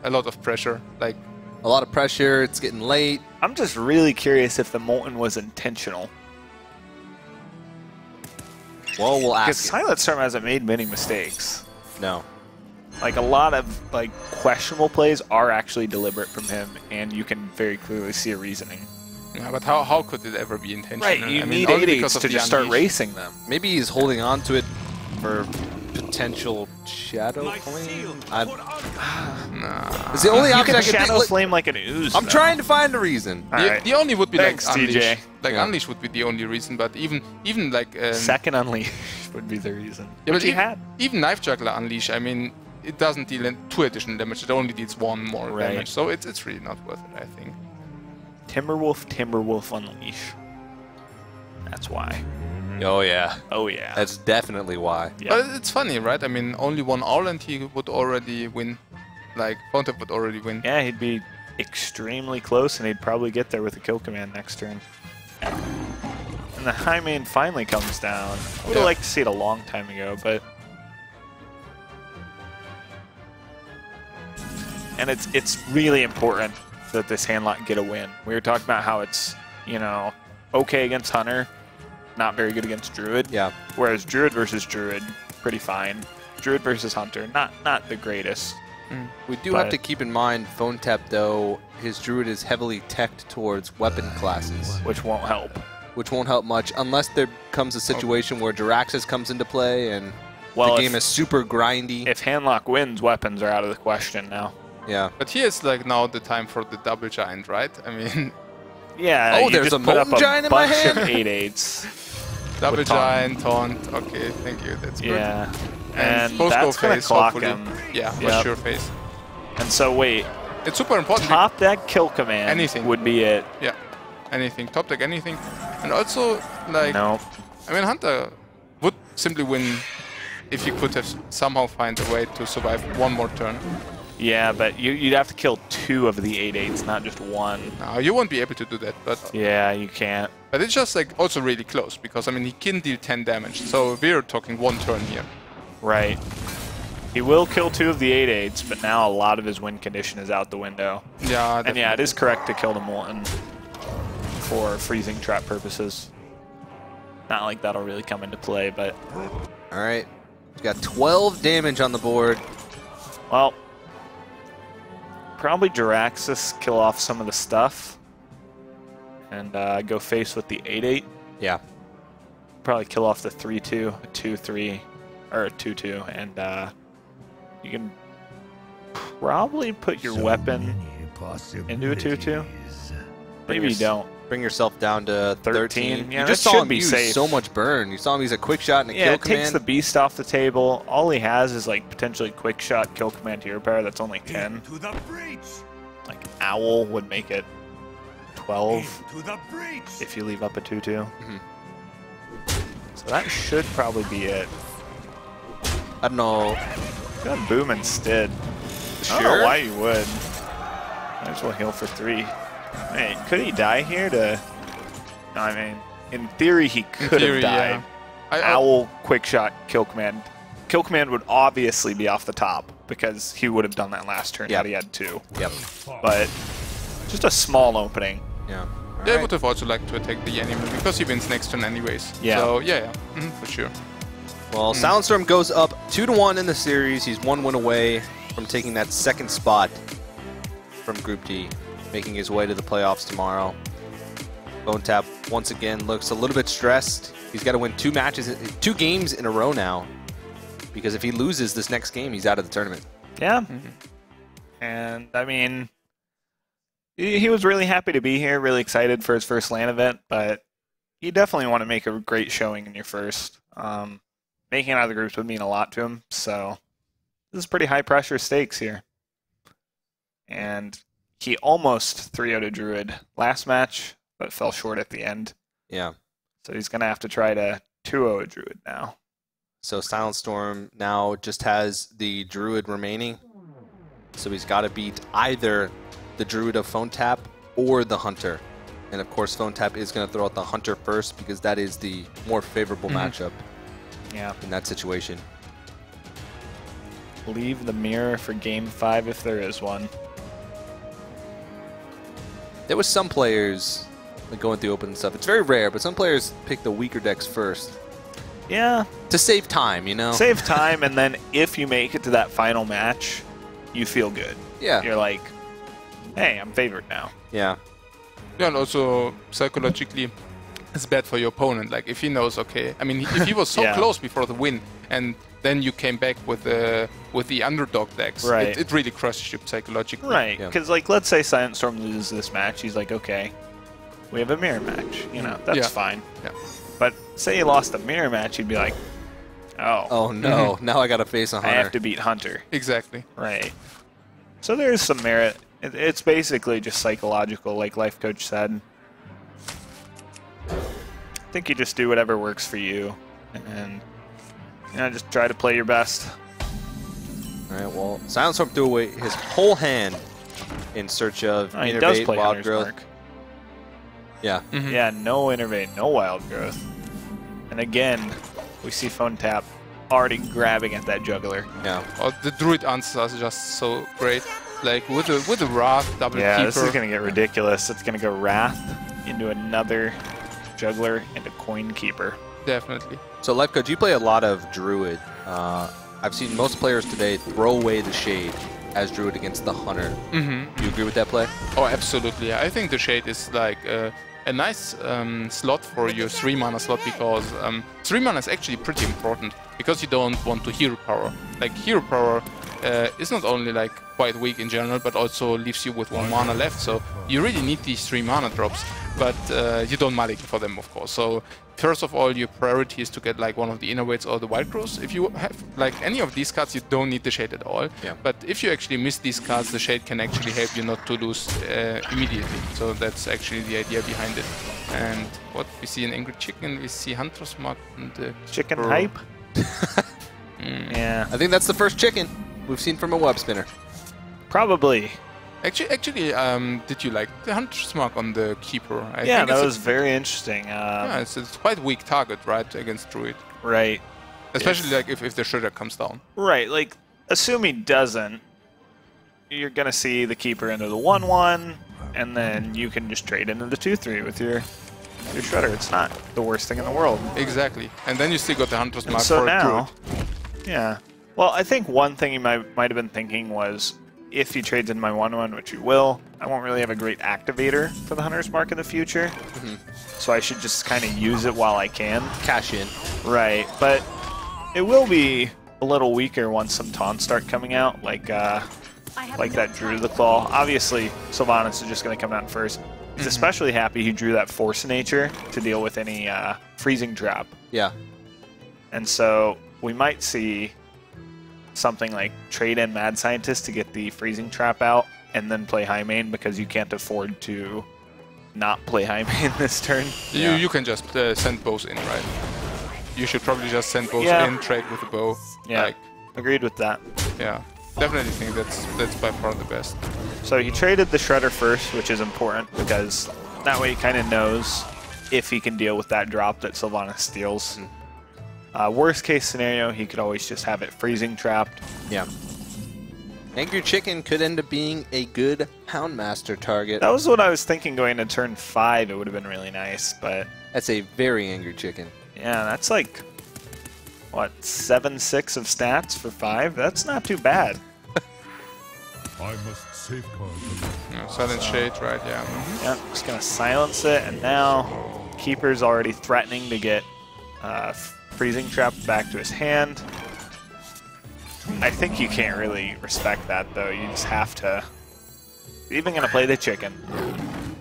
a lot of pressure. Like, a lot of pressure. It's getting late. I'm just really curious if the Molten was intentional. Well, we'll ask. Because SilentStorm hasn't made many mistakes. No. Like, a lot of questionable plays are actually deliberate from him, and you can very clearly see a reasoning. Yeah, but how could it ever be intentional? Right, you need 8/8s to just start racing them. Maybe he's holding on to it for potential Shadow Flame. Nah. It's the only You option can I can Shadow think. Flame like an ooze. I'm trying to find a reason. The only would be Thanks, like Unleash. TJ. Like Yeah. Unleash would be the only reason, but even like Second Unleash would be the reason. yeah, Which but he had. even Knife Juggler Unleash, I mean, it doesn't deal 2 additional damage. It only deals 1 more Right. damage, so it's really not worth it, I think. Timberwolf Unleash. That's why. Oh yeah, Oh yeah. that's definitely why. Yeah. But it's funny, right? I mean, only 1 Owl and he would already win. Like, Phonetap would already win. Yeah, he'd be extremely close, and he'd probably get there with a kill command next turn. And the high main finally comes down. I would have liked to see it a long time ago, but... And it's really important that this handlock get a win. We were talking about how it's, you know, okay against Hunter, not very good against Druid. Yeah. Whereas Druid versus Druid, pretty fine. Druid versus Hunter, not the greatest. We do have to keep in mind, Phonetap, though, his Druid is heavily teched towards weapon classes, Which won't help. which won't help much unless there comes a situation where Jiraxis comes into play and Well, the game is super grindy. If handlock wins, weapons are out of the question now. Yeah. But here's like now the time for the double giant, right? I mean, Yeah. Oh, you there's just a put up Molten Giant in my bunch of hand? 8/8s. double With taunt. giant, taunt. Okay, thank you. That's good. Yeah. And, And post go that's gonna phase, clock hopefully. him. Yeah, for Yep. sure phase. And so wait, It's super important. top deck kill command Anything. would be it. Yeah, anything. Top deck, anything. And also, like, No. I mean, Hunter would simply win if he could have somehow find a way to survive 1 more turn. Yeah, but you'd have to kill 2 of the 8/8s, not just 1. Now, you won't be able to do that, but Yeah, you can't. it's just like also really close because I mean he can deal 10 damage, so we're talking 1 turn here. Right. He will kill 2 of the 8/8s, but now a lot of his win condition is out the window. Yeah, And yeah, it is correct to kill the Molten for freezing trap purposes. Not like that'll really come into play, but... All right. He's got 12 damage on the board. Well, probably Jiraxis kill off some of the stuff. And go face with the 8/8. Yeah. Probably kill off the 3/2, a 2/3, or a 2/2, and you can probably put your weapon into a 2/2. Maybe you don't. Bring yourself down to 13. Yeah, you just that saw should him be use safe. so much burn. You saw him use a quick shot and a Yeah, kill it takes command. the beast off the table. All he has is like potentially quick shot, kill command, hero power. That's only 10. Like Owl would make it 12 if you leave up a 2/2. So that should probably be it. I don't know. Got boom instead. I don't know why you would. Might as well heal for 3. Hey, could he die here to... No, I mean, in theory he could have died. Yeah. Owl, quick shot, kill command. Kill command would obviously be off the top because he would have done that last turn had he had 2. Yep. But just a small opening. Yeah. I would have also liked to attack the enemy because he wins next turn anyways. Yeah. So yeah, for sure. Well, SilentStorm goes up 2-1 in the series. He's 1 win away from taking that 2nd spot from Group D, making his way to the playoffs tomorrow. Phonetap once again looks a little bit stressed. He's got to win 2 games in a row now, because if he loses this next game, he's out of the tournament. Yeah. And I mean, he was really happy to be here, really excited for his first LAN event, but you definitely want to make a great showing in your first. Making it out of the groups would mean a lot to him, so this is pretty high pressure stakes here. And he almost 3-0'd Druid last match, but fell short at the end. Yeah. So he's going to have to try to 2-0 a Druid now. So SilentStorm now just has the Druid remaining. So he's got to beat either the Druid of Phonetap or the Hunter. And of course, Phonetap is going to throw out the Hunter first because that is the more favorable matchup in that situation. Leave the mirror for Game 5 if there is one. There was some players like going through open stuff. It's very rare, but some players pick the weaker decks first. Yeah. To save time, you know? Save time, and then if you make it to that final match, you feel good. Yeah. You're like, hey, I'm favored now. Yeah. Yeah, and also psychologically, it's bad for your opponent. Like if he knows, okay, I mean, if he was so close before the win, and then you came back with the underdog decks. Right. It really crushes you psychologically. Right, because like let's say SilentStorm loses this match, he's like, okay, we have a mirror match. You know, that's fine. Yeah. But say you lost a mirror match, you'd be like, oh no, now I got to face a Hunter. I have to beat Hunter. Exactly. Right. So there's some merit. It's basically just psychological, like Life Coach said. I think you just do whatever works for you, and just try to play your best. All right. Well, SilentStorm threw away his whole hand in search of he does Innervate, play Wild Hunter's Growth. Mark. Yeah. Yeah, no Innervate, no Wild Growth. And again, we see Phonetap already grabbing at that juggler. Yeah. Oh, the Druid answers are just so great. Like with the Wrath, double Yeah, keeper. this is going to get ridiculous. It's going to go Wrath into another juggler into Coin Keeper. Definitely. So, Life Coach, you play a lot of Druid. I've seen most players today throw away the Shade as Druid against the Hunter. Do you agree with that play? Oh, absolutely. I think the Shade is like a nice slot for your 3-mana slot, because 3 mana is actually pretty important, because you don't want to hero power. Like hero power is not only like quite weak in general, but also leaves you with 1 mana left. So you really need these 3 mana drops, but you don't mulligan for them, of course. So first of all, your priority is to get like one of the Innervates or the Wild Growths. If you have like any of these cards, you don't need the Shade at all. Yeah. But if you actually miss these cards, the Shade can actually help you not to lose immediately. So that's actually the idea behind it. And what we see in Angry Chicken, we see Hunter's Mark and the Chicken hype? Yeah. I think that's the first chicken we've seen from a web spinner. Probably. Actually, did you like the Hunter's Mark on the Keeper? I Yeah, think that it's was very interesting. yeah, it's quite weak target, right, against Druid. Right. Especially like if the Shredder comes down. Right, like, assume he doesn't, you're going to see the Keeper into the 1-1, and then you can just trade into the 2-3 with your Shredder. It's not the worst thing in the world. Exactly. And then you still got the Hunter's Mark So for now, Druid. yeah. Well, I think one thing you might have been thinking was, if he trades in my 1-1, which he will, I won't really have a great activator for the Hunter's Mark in the future. So I should just kind of use it while I can. Cash in. Right, but it will be a little weaker once some taunts start coming out, like that Drew the Claw. Obviously, Sylvanas is just going to come out first. He's especially happy he drew that Force Nature to deal with any freezing drop. Yeah. And so we might see something like trade in Mad Scientist to get the freezing trap out, and then play high main, because you can't afford to not play high main this turn. You can just send bows in, right? You should probably just send bows in, trade with the bow. Yeah, Like, agreed with that. yeah, definitely think that's by far the best. So he traded the Shredder first, which is important, because that way he kind of knows if he can deal with that drop that Sylvanas steals. Worst case scenario, he could always just have it freezing trapped. Yeah. Angry Chicken could end up being a good Houndmaster target. That was what I was thinking going to turn 5. It would have been really nice, but That's a very Angry Chicken. yeah, that's like, what, 7-6 of stats for 5? That's not too bad. I must safeguard them. Yeah, Silent Shade, right? Yeah. Yep, just going to silence it, and now Keeper's already threatening to get freezing trap back to his hand. I think you can't really respect that, though. You just have to... You're even going to play the chicken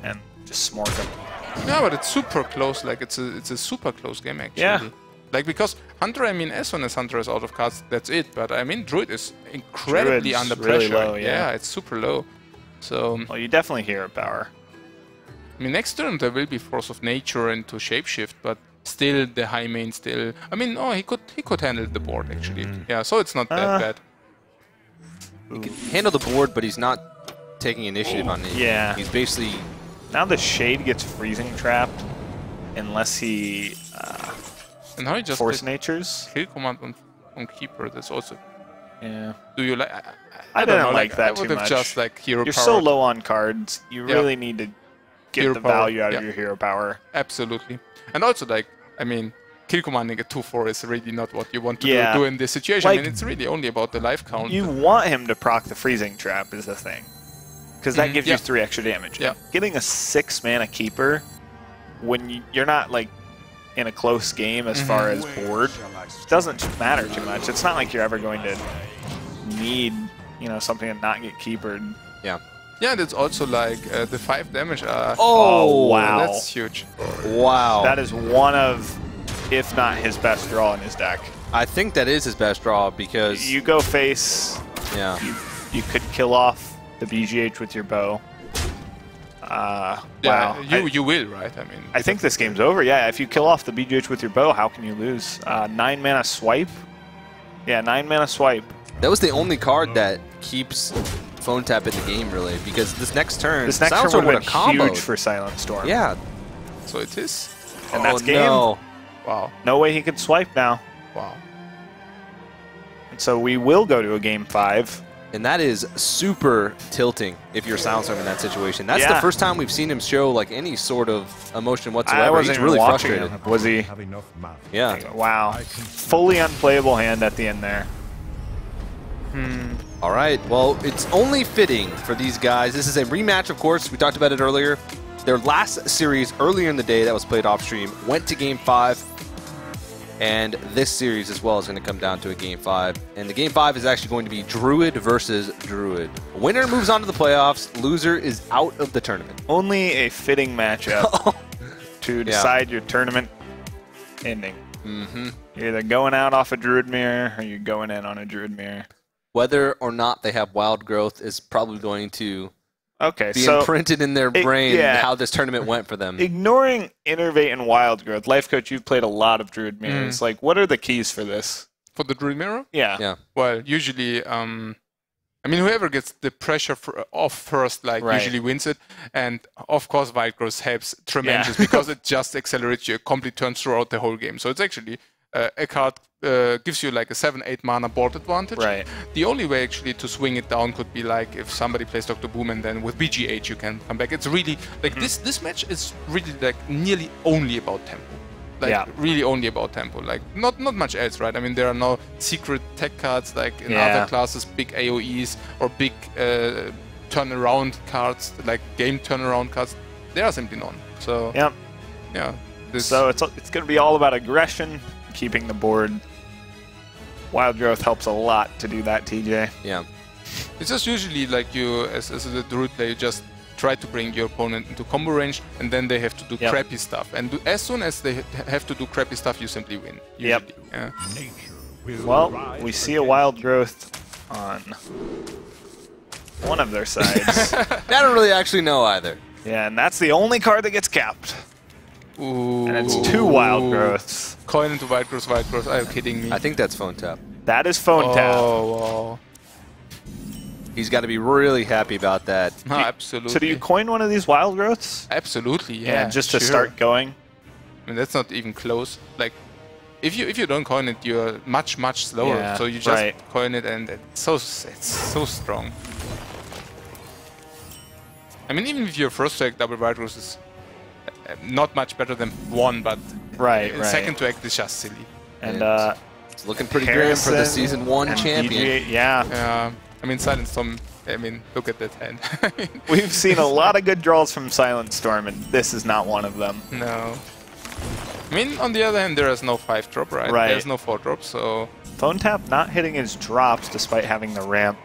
and just smork him. Yeah, but it's super close. Like it's a super close game actually. Yeah. Like because Hunter, I mean, as soon as Hunter is out of cards, that's it. But I mean, Druid is incredibly Druid's under really pressure. low, yeah. It's super low. So Well, you definitely hear power. I mean, next turn there will be Force of Nature into Shapeshift, but still the high main still. I mean, oh, he could handle the board actually. Yeah, so it's not that bad. He can handle the board, but he's not taking initiative on it. Yeah. He's basically... Now the Shade gets freezing trapped unless he And how he just Force did Natures. kill command on Keeper. That's also. Yeah. Do you like? I don't didn't know, like that I would too have much. just like hero You're power. so low on cards. You really need to get Hero the power, value out of yeah. your hero power. Absolutely. And also, like, I mean, kill commanding a 2/4 is really not what you want to Yeah. do in this situation. Like, and it's really only about the life count. You want him to proc the freezing trap is the thing. Because that gives yeah. you 3 extra damage. Yeah. Getting a 6 mana keeper when you're not like in a close game as far as board doesn't matter too much. It's not like you're ever going to need, you know, something to not get keepered. Yeah. Yeah, and it's also like the 5 damage. Oh, wow. That's huge. Wow. That is one of, if not his best draw in his deck. I think that is his best draw because... You go face, Yeah. you could kill off the BGH with your bow. Yeah, Wow. you will, right? I mean, I think this game's over. Yeah, if you kill off the BGH with your bow, how can you lose? 9 mana swipe? Yeah, 9 mana swipe. That was the only card that keeps Phonetap in the game, really, because this next turn... This next turn SilentStorm would have been comboed. huge for SilentStorm. Yeah. so it is. And that's game. No. Wow. No way he could swipe now. Wow. And so we will go to a game 5. And that is super tilting if you're SilentStorm in that situation. That's the Yeah. first time we've seen him show like any sort of emotion whatsoever. I wasn't He's even really watching frustrated. him. Was he? Have enough mana. Yeah. Wow. Fully unplayable hand at the end there. All right. Well, it's only fitting for these guys. This is a rematch, of course. We talked about it earlier. Their last series earlier in the day that was played off stream went to game 5. And this series as well is going to come down to a game 5. And the game 5 is actually going to be Druid versus Druid. Winner moves on to the playoffs. Loser is out of the tournament. Only a fitting matchup to decide your tournament ending. Mm-hmm. You're either going out off a Druid Mirror or you're going in on a Druid Mirror. Whether or not they have wild growth is probably going to Okay, be so imprinted in their brain yeah. how this tournament went for them. ignoring Innervate and Wild Growth, Life Coach, you've played a lot of Druid Mirrors. Like, what are the keys for this? For the Druid Mirror? Yeah. Yeah. Well, usually, I mean, whoever gets the pressure off first, like, Right. usually wins it. And, of course, Wild Growth helps tremendous because it just accelerates your complete turns throughout the whole game. So it's actually a card gives you like a 7-8 mana board advantage. Right. The only way actually to swing it down could be like if somebody plays Dr. Boom and then with BGH you can come back. It's really like this match is really like nearly only about tempo. Like really only about tempo. Like not much else, right? I mean there are no secret tech cards like in other classes, big AoEs or big turnaround cards, like game turnaround cards. There are simply none. So yeah. So it's going to be all about aggression, keeping the board. Wild Growth helps a lot to do that, TJ. Yeah. It's just usually like you, as a Druid player, you just try to bring your opponent into combo range, and then they have to do crappy stuff. And as soon as they have to do crappy stuff, you simply win. Usually. Yeah. Well, we see a Wild Growth on one of their sides. I don't really actually know either. Yeah, and that's the only card that gets capped. Ooh. And it's 2 Wild Growths. Coin into Wild Growth, Wild Growth. Are you kidding me? I think that's Phonetap. That is Phonetap. Oh, wow. He's got to be really happy about that. Absolutely. So do you coin one of these Wild Growths? Absolutely, yeah. Just to sure. start going? I mean, that's not even close. Like, if you don't coin it, you're much slower. Yeah, so you just coin it, and it's so strong. I mean, even if your first strike double Wild Growth is not much better than 1, but second to act is just silly. And it's looking pretty grim for the Season 1 champion. BGH, I mean, SilentStorm, I mean, look at that hand. We've seen a lot of good draws from SilentStorm, and this is not one of them. No. I mean, on the other hand, there is no 5-drop, right? There's no 4-drop, so... Phonetap not hitting his drops despite having the ramp.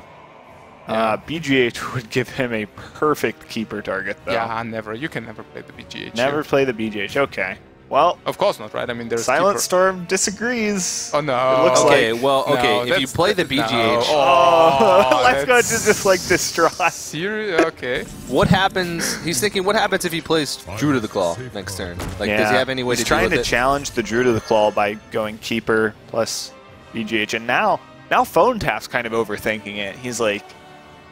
BGH would give him a perfect keeper target, though. Yeah, never. You can never play the BGH. Never play the BGH. Okay. Well, of course not, right? I mean, there's SilentStorm disagrees. Oh no. It looks if you play the BGH, Life Coach is just like distraught. Serious? Okay. What happens? He's thinking, what happens if he plays Druid of the Claw next turn? Like, does he have any way to deal with it? He's trying to challenge the Druid of the Claw by going keeper plus BGH, and now Phonetap's kind of overthinking it. He's like,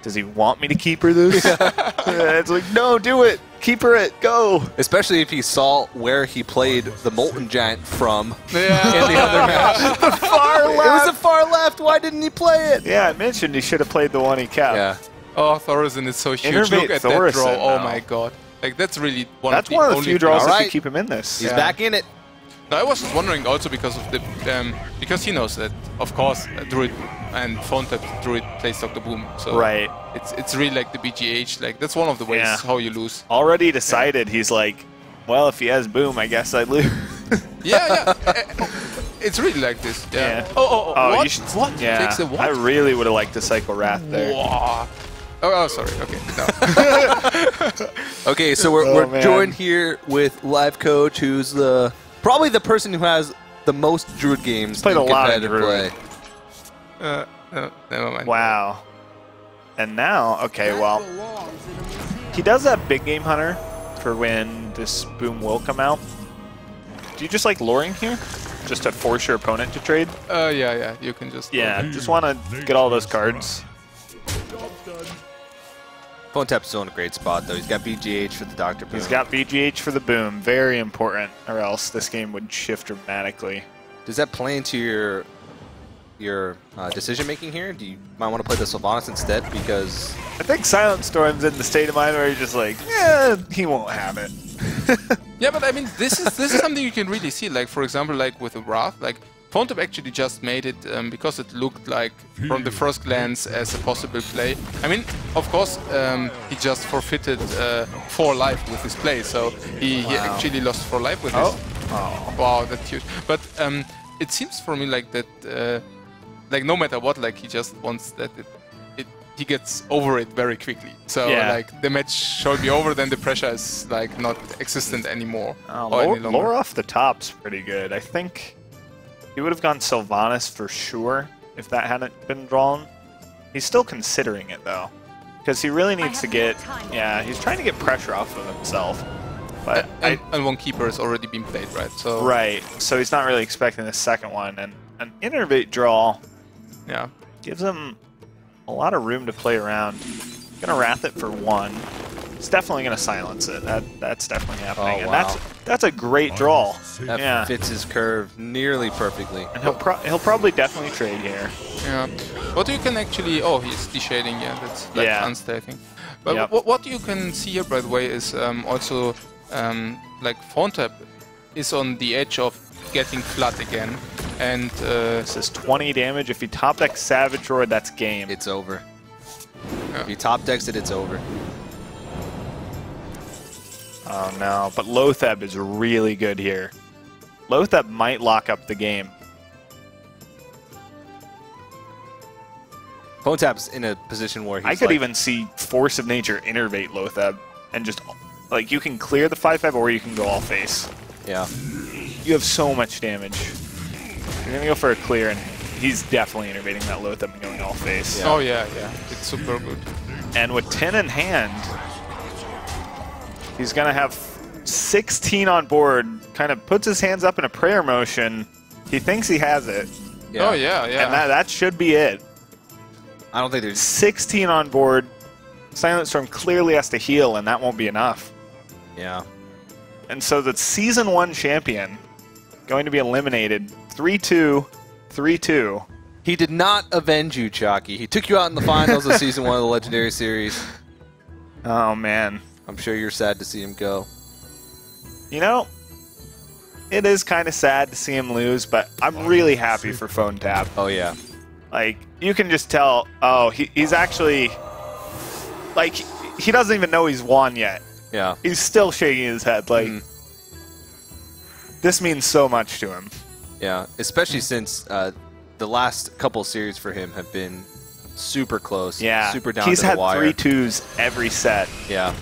does he want me to keeper this? It's like, no, do it. Keeper it. Go. Especially if he saw where he played the Molten Giant from in the other match. The far left. It was the far left. Why didn't he play it? Yeah, I mentioned he should have played the one he kept. Yeah. Oh, Thaurissan is so huge. Innervate Look at Thaurissan that draw. Oh now. my god. Like, that's really one That's of the one of the only few draws All that right. could keep him in this. He's back in it. No, I was just wondering also because of the because he knows that of course Druid and Phonetap Druid plays Dr. Boom, so it's really like the BGH. Like that's one of the ways how you lose. Already decided. He's like, well, if he has Boom, I guess I lose. Yeah. It's really like this. Yeah. Oh, what? You should, what? Yeah, Takes the what? I really would have liked to cycle Wrath there. Wow. Oh, sorry. Okay. No. Okay, so we're joined here with Life Coach, who's probably the person who has the most Druid games Played in a lot of competitive Druid. play. No, never mind. Wow. And now, okay, well, he does have Big Game Hunter for when this boom will come out. Do you just like luring here? Just to force your opponent to trade? Yeah. You can just. Yeah, just want to get all those cards. Phonetap's still in a great spot, though. He's got BGH for the Dr. Boom. He's got BGH for the boom. Very important, or else this game would shift dramatically. Does that play into your decision making here? Do you might want to play the Sylvanas instead? Because I think SilentStorm's in the state of mind where you're just like, yeah, he won't have it. Yeah, but I mean, this is something you can really see. Like, for example, like with the Wrath, like Phonetap actually just made it because it looked like, from the first glance, as a possible play. I mean, of course, he just forfeited 4 life with his play, so he actually lost 4 life with this. Oh. Wow, that's huge. But it seems for me like that, like no matter what, like he just wants that he gets over it very quickly. So like the match should be over, then the pressure is like not existent anymore. Lore off the top's pretty good. I think he would have gone Sylvanas for sure if that hadn't been drawn. He's still considering it though, because he really needs to get. Yeah, he's trying to get pressure off of himself. But and one keeper has already been played, right? So right, so he's not really expecting the second one, and an Innervate draw gives him a lot of room to play around. Gonna Wrath it for 1. He's definitely gonna silence it. That's definitely happening. Oh, And that's a great draw. that fits his curve nearly perfectly. And he'll probably definitely trade here. Yeah. What you can actually... Oh, he's deshading, yeah. That's like unstacking. But what you can see here, by the way, is also like Phonetap is on the edge of getting Flood again. And this is 20 damage. If he top decks Savage Roar, that's game. It's over. If you top decks it, it's over. Oh no, but Lotheb is really good here. Lotheb might lock up the game. Phonetap's in a position where he's I could even see Force of Nature innervate Lotheb and just, like, you can clear the 5/5 or you can go all face. Yeah. You have so much damage. You're going to go for a clear, and he's definitely innervating that Lotheb and going all face. Yeah. Oh yeah. It's super good. And with 10 in hand, he's going to have 16 on board, kind of puts his hands up in a prayer motion. He thinks he has it. Yeah. Oh yeah. And that should be it. I don't think there's 16 on board. SilentStorm clearly has to heal, and that won't be enough. Yeah. And so the Season 1 champion going to be eliminated 3-2, 3-2. He did not avenge you, Chalky. He took you out in the finals of Season 1 of the Legendary Series. Oh, man. I'm sure you're sad to see him go. You know, it is kind of sad to see him lose, but I'm really happy for Phonetap. Oh, yeah. Like, you can just tell, oh, he's actually... Like, he doesn't even know he's won yet. Yeah. He's still shaking his head. Like, this means so much to him. Yeah, especially since the last couple series for him have been super close. Yeah. Super down He's to the wire. had 3-2s every set. Yeah.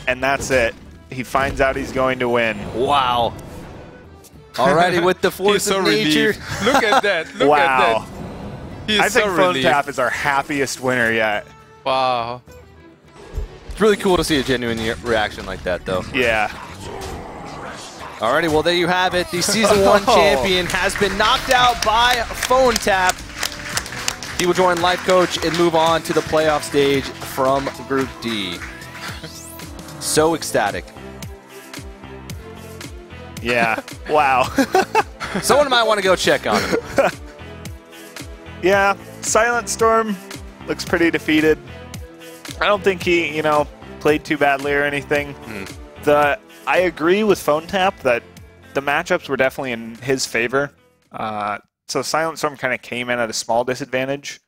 And that's it. He finds out he's going to win. Wow. Alrighty, with the force of nature. Look at that. Look at that. He is I think relieved. Phonetap is our happiest winner yet. Wow. It's really cool to see a genuine reaction like that, though. Yeah. Alrighty, well, there you have it. The Season 1 champion has been knocked out by Phonetap. He will join Life Coach and move on to the playoff stage from Group D. So ecstatic. Yeah. Wow. Someone might want to go check on him. Yeah. SilentStorm looks pretty defeated. I don't think he, you know, played too badly or anything. I agree with Phonetap that the matchups were definitely in his favor. So SilentStorm kind of came in at a small disadvantage,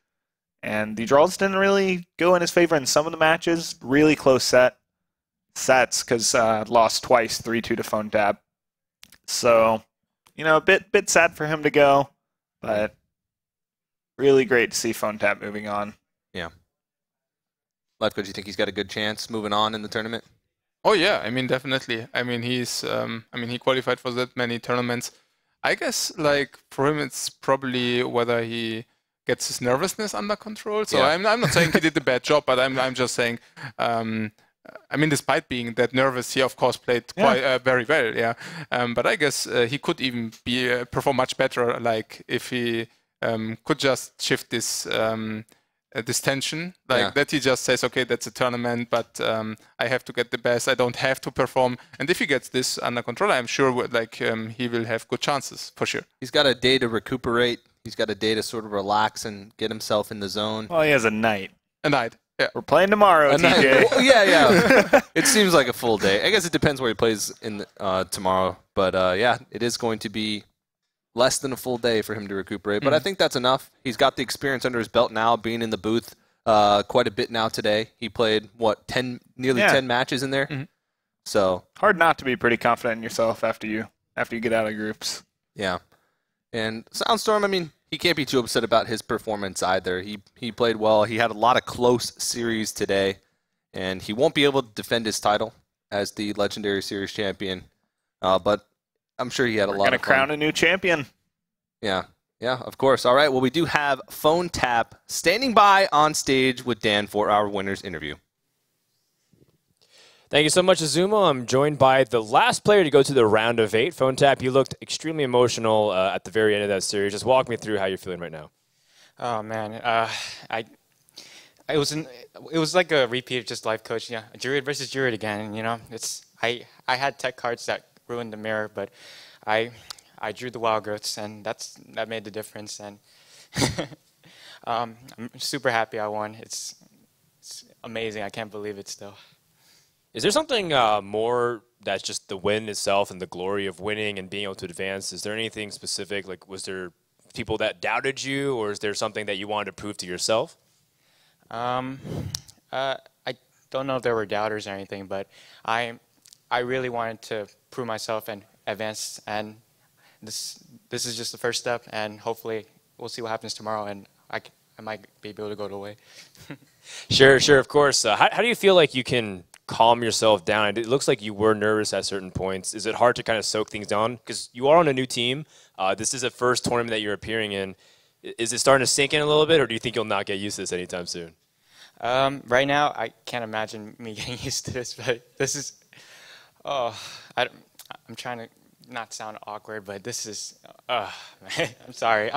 and the draws didn't really go in his favor in some of the matches. Really close sets, because lost twice, 3-2 to Phonetap. So, you know, a bit sad for him to go, but really great to see Phonetap moving on. Yeah. Life Coach, you think he's got a good chance moving on in the tournament? Oh yeah, I mean definitely. I mean he qualified for that many tournaments. I guess like for him it's probably whether he gets his nervousness under control. So I'm not saying he did a bad job, but I'm just saying I mean despite being that nervous, he of course played quite very well, yeah. But I guess he could even be perform much better like if he could just shift this this tension, like that he just says, okay, that's a tournament, but I have to get the best. I don't have to perform. And if he gets this under control, I'm sure like he will have good chances for sure. He's got a day to recuperate. He's got a day to sort of relax and get himself in the zone. Well, he has a night. A night. Yeah. We're playing tomorrow, TJ. Well, yeah. It seems like a full day. I guess it depends where he plays in tomorrow. But yeah, it is going to be less than a full day for him to recuperate. But I think that's enough. He's got the experience under his belt now, being in the booth quite a bit now today. He played, what, nearly 10 matches in there? So hard not to be pretty confident in yourself after you get out of groups. Yeah. And SilentStorm, I mean, he can't be too upset about his performance either. He played well. He had a lot of close series today, and he won't be able to defend his title as the Legendary Series champion. But I'm sure he had a lot of fun. We're going to crown a new champion. Yeah, of course. All right, well, we do have Phonetap standing by on stage with Dan for our winner's interview. Thank you so much, Azuma. I'm joined by the last player to go to the round of 8. Phonetap, you looked extremely emotional at the very end of that series. Just walk me through how you're feeling right now. Oh man, it was like a repeat of just Life Coach. Yeah, Druid versus Druid again. You know, I had tech cards that ruined the mirror, but I drew the wild growths, and that made the difference. And I'm super happy I won. It's amazing. I can't believe it still. Is there something more that's just the win itself and the glory of winning and being able to advance? Is there anything specific? Like, was there people that doubted you, or is there something that you wanted to prove to yourself? I don't know if there were doubters or anything, but I really wanted to prove myself and advance. And this is just the first step, and hopefully we'll see what happens tomorrow, and I might be able to go away. Sure, of course. How do you feel like you can calm yourself down? It looks like you were nervous at certain points. Is it hard to kind of soak things down? Because you are on a new team. This is the first tournament that you're appearing in. Is it starting to sink in a little bit, or do you think you'll not get used to this anytime soon? Right now, I can't imagine me getting used to this, but this is, I'm trying to not sound awkward, but this is, man, I'm sorry.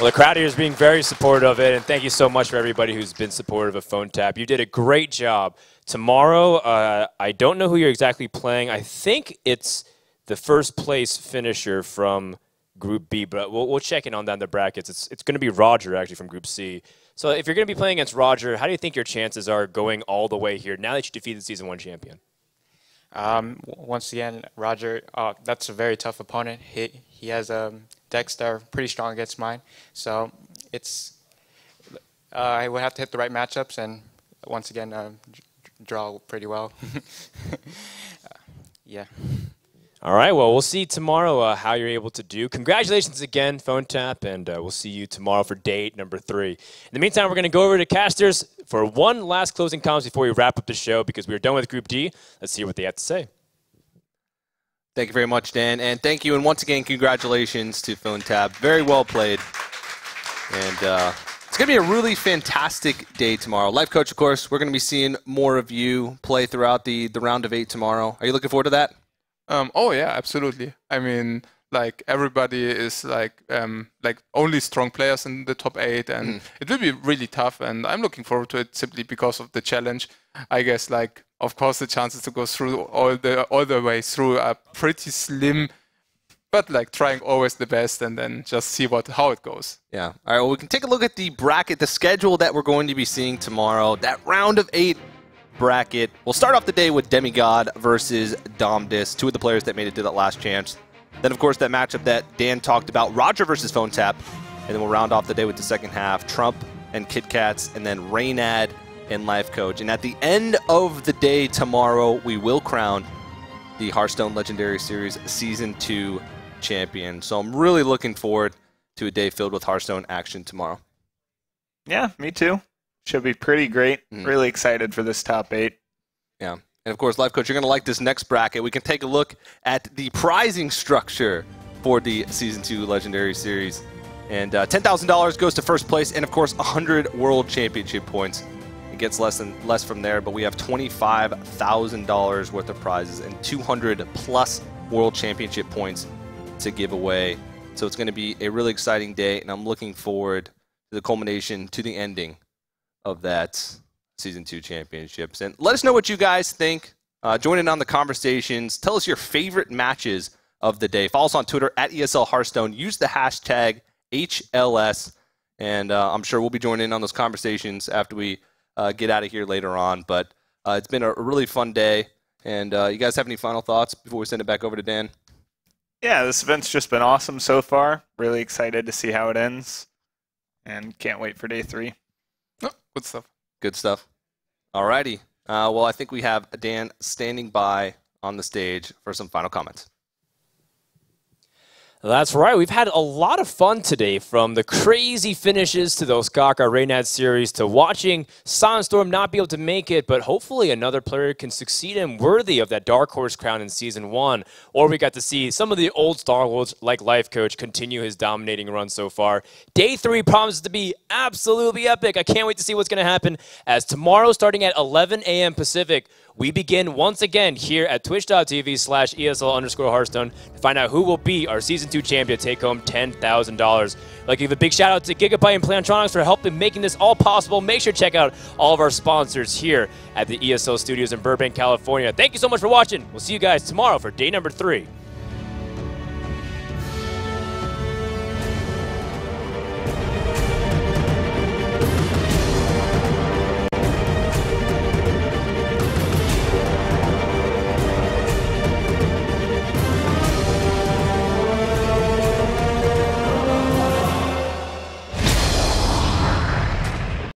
Well, the crowd here is being very supportive of it, and thank you so much for everybody who's been supportive of Phonetap. You did a great job. Tomorrow, I don't know who you're exactly playing. I think it's the first place finisher from Group B, but we'll check in on that in the brackets. It's going to be Roger, actually, from Group C. So if you're going to be playing against Roger, how do you think your chances are going all the way here now that you defeated Season 1 champion? Once again, Roger, that's a very tough opponent. He has decks that are pretty strong against mine. So I would have to hit the right matchups and once again draw pretty well. Yeah. All right, well, we'll see tomorrow how you're able to do. Congratulations again, Phonetap, and we'll see you tomorrow for date number 3. In the meantime, we're going to go over to casters for one last closing comments before we wrap up the show because we're done with Group D. Let's see what they have to say. Thank you very much, Dan, and thank you, and once again, congratulations to Phonetap. Very well played, and it's going to be a really fantastic day tomorrow. Life Coach, of course, we're going to be seeing more of you play throughout the round of 8 tomorrow. Are you looking forward to that? Oh yeah, absolutely. I mean, like everybody is like only strong players in the top 8, and it will be really tough. And I'm looking forward to it simply because of the challenge. I guess, like, of course, the chances to go through all the way through are pretty slim, but like trying always the best, and then just see how it goes. Yeah. All right. Well, we can take a look at the bracket, the schedule that we're going to be seeing tomorrow. That round of 8. Bracket. We'll start off the day with Demigod versus Domdis, 2 of the players that made it to that last chance. Then, of course, that matchup that Dan talked about, Roger versus Phonetap. And then we'll round off the day with the second half, Trump and Kit Kats, and then Reynad and Life Coach. And at the end of the day tomorrow, we will crown the Hearthstone Legendary Series Season 2 champion. So I'm really looking forward to a day filled with Hearthstone action tomorrow. Yeah, me too. Should be pretty great. Really excited for this top 8. Yeah. And of course, Life Coach, you're going to like this next bracket. We can take a look at the prizing structure for the Season 2 Legendary Series. And $10,000 goes to first place, and of course, 100 World Championship points. It gets less from there, but we have $25,000 worth of prizes and 200 plus World Championship points to give away. So it's going to be a really exciting day, and I'm looking forward to the culmination, to the ending of that Season 2 championships. And let us know what you guys think. Join in on the conversations. Tell us your favorite matches of the day. Follow us on Twitter at ESL Hearthstone. Use the hashtag HLS, and I'm sure we'll be joining in on those conversations after we get out of here later on. But it's been a really fun day. And you guys have any final thoughts before we send it back over to Dan? Yeah, this event's just been awesome so far. Really excited to see how it ends. And can't wait for day 3. Oh, good stuff. Good stuff. Alrighty. Well, I think we have Dan standing by on the stage for some final comments. That's right. We've had a lot of fun today, from the crazy finishes to the Osaka Reynad series to watching SilentStorm not be able to make it, but hopefully another player can succeed and worthy of that Dark Horse crown in Season 1. Or we got to see some of the old stalwarts like Life Coach continue his dominating run so far. Day 3 promises to be absolutely epic. I can't wait to see what's going to happen, as tomorrow, starting at 11 a.m. Pacific, we begin once again here at twitch.tv/ESL_Hearthstone to find out who will be our Season 2 champion, take home $10,000. I'd like to give a big shout out to Gigabyte and Plantronics for helping making this all possible. Make sure to check out all of our sponsors here at the ESL Studios in Burbank, California. Thank you so much for watching. We'll see you guys tomorrow for day number 3.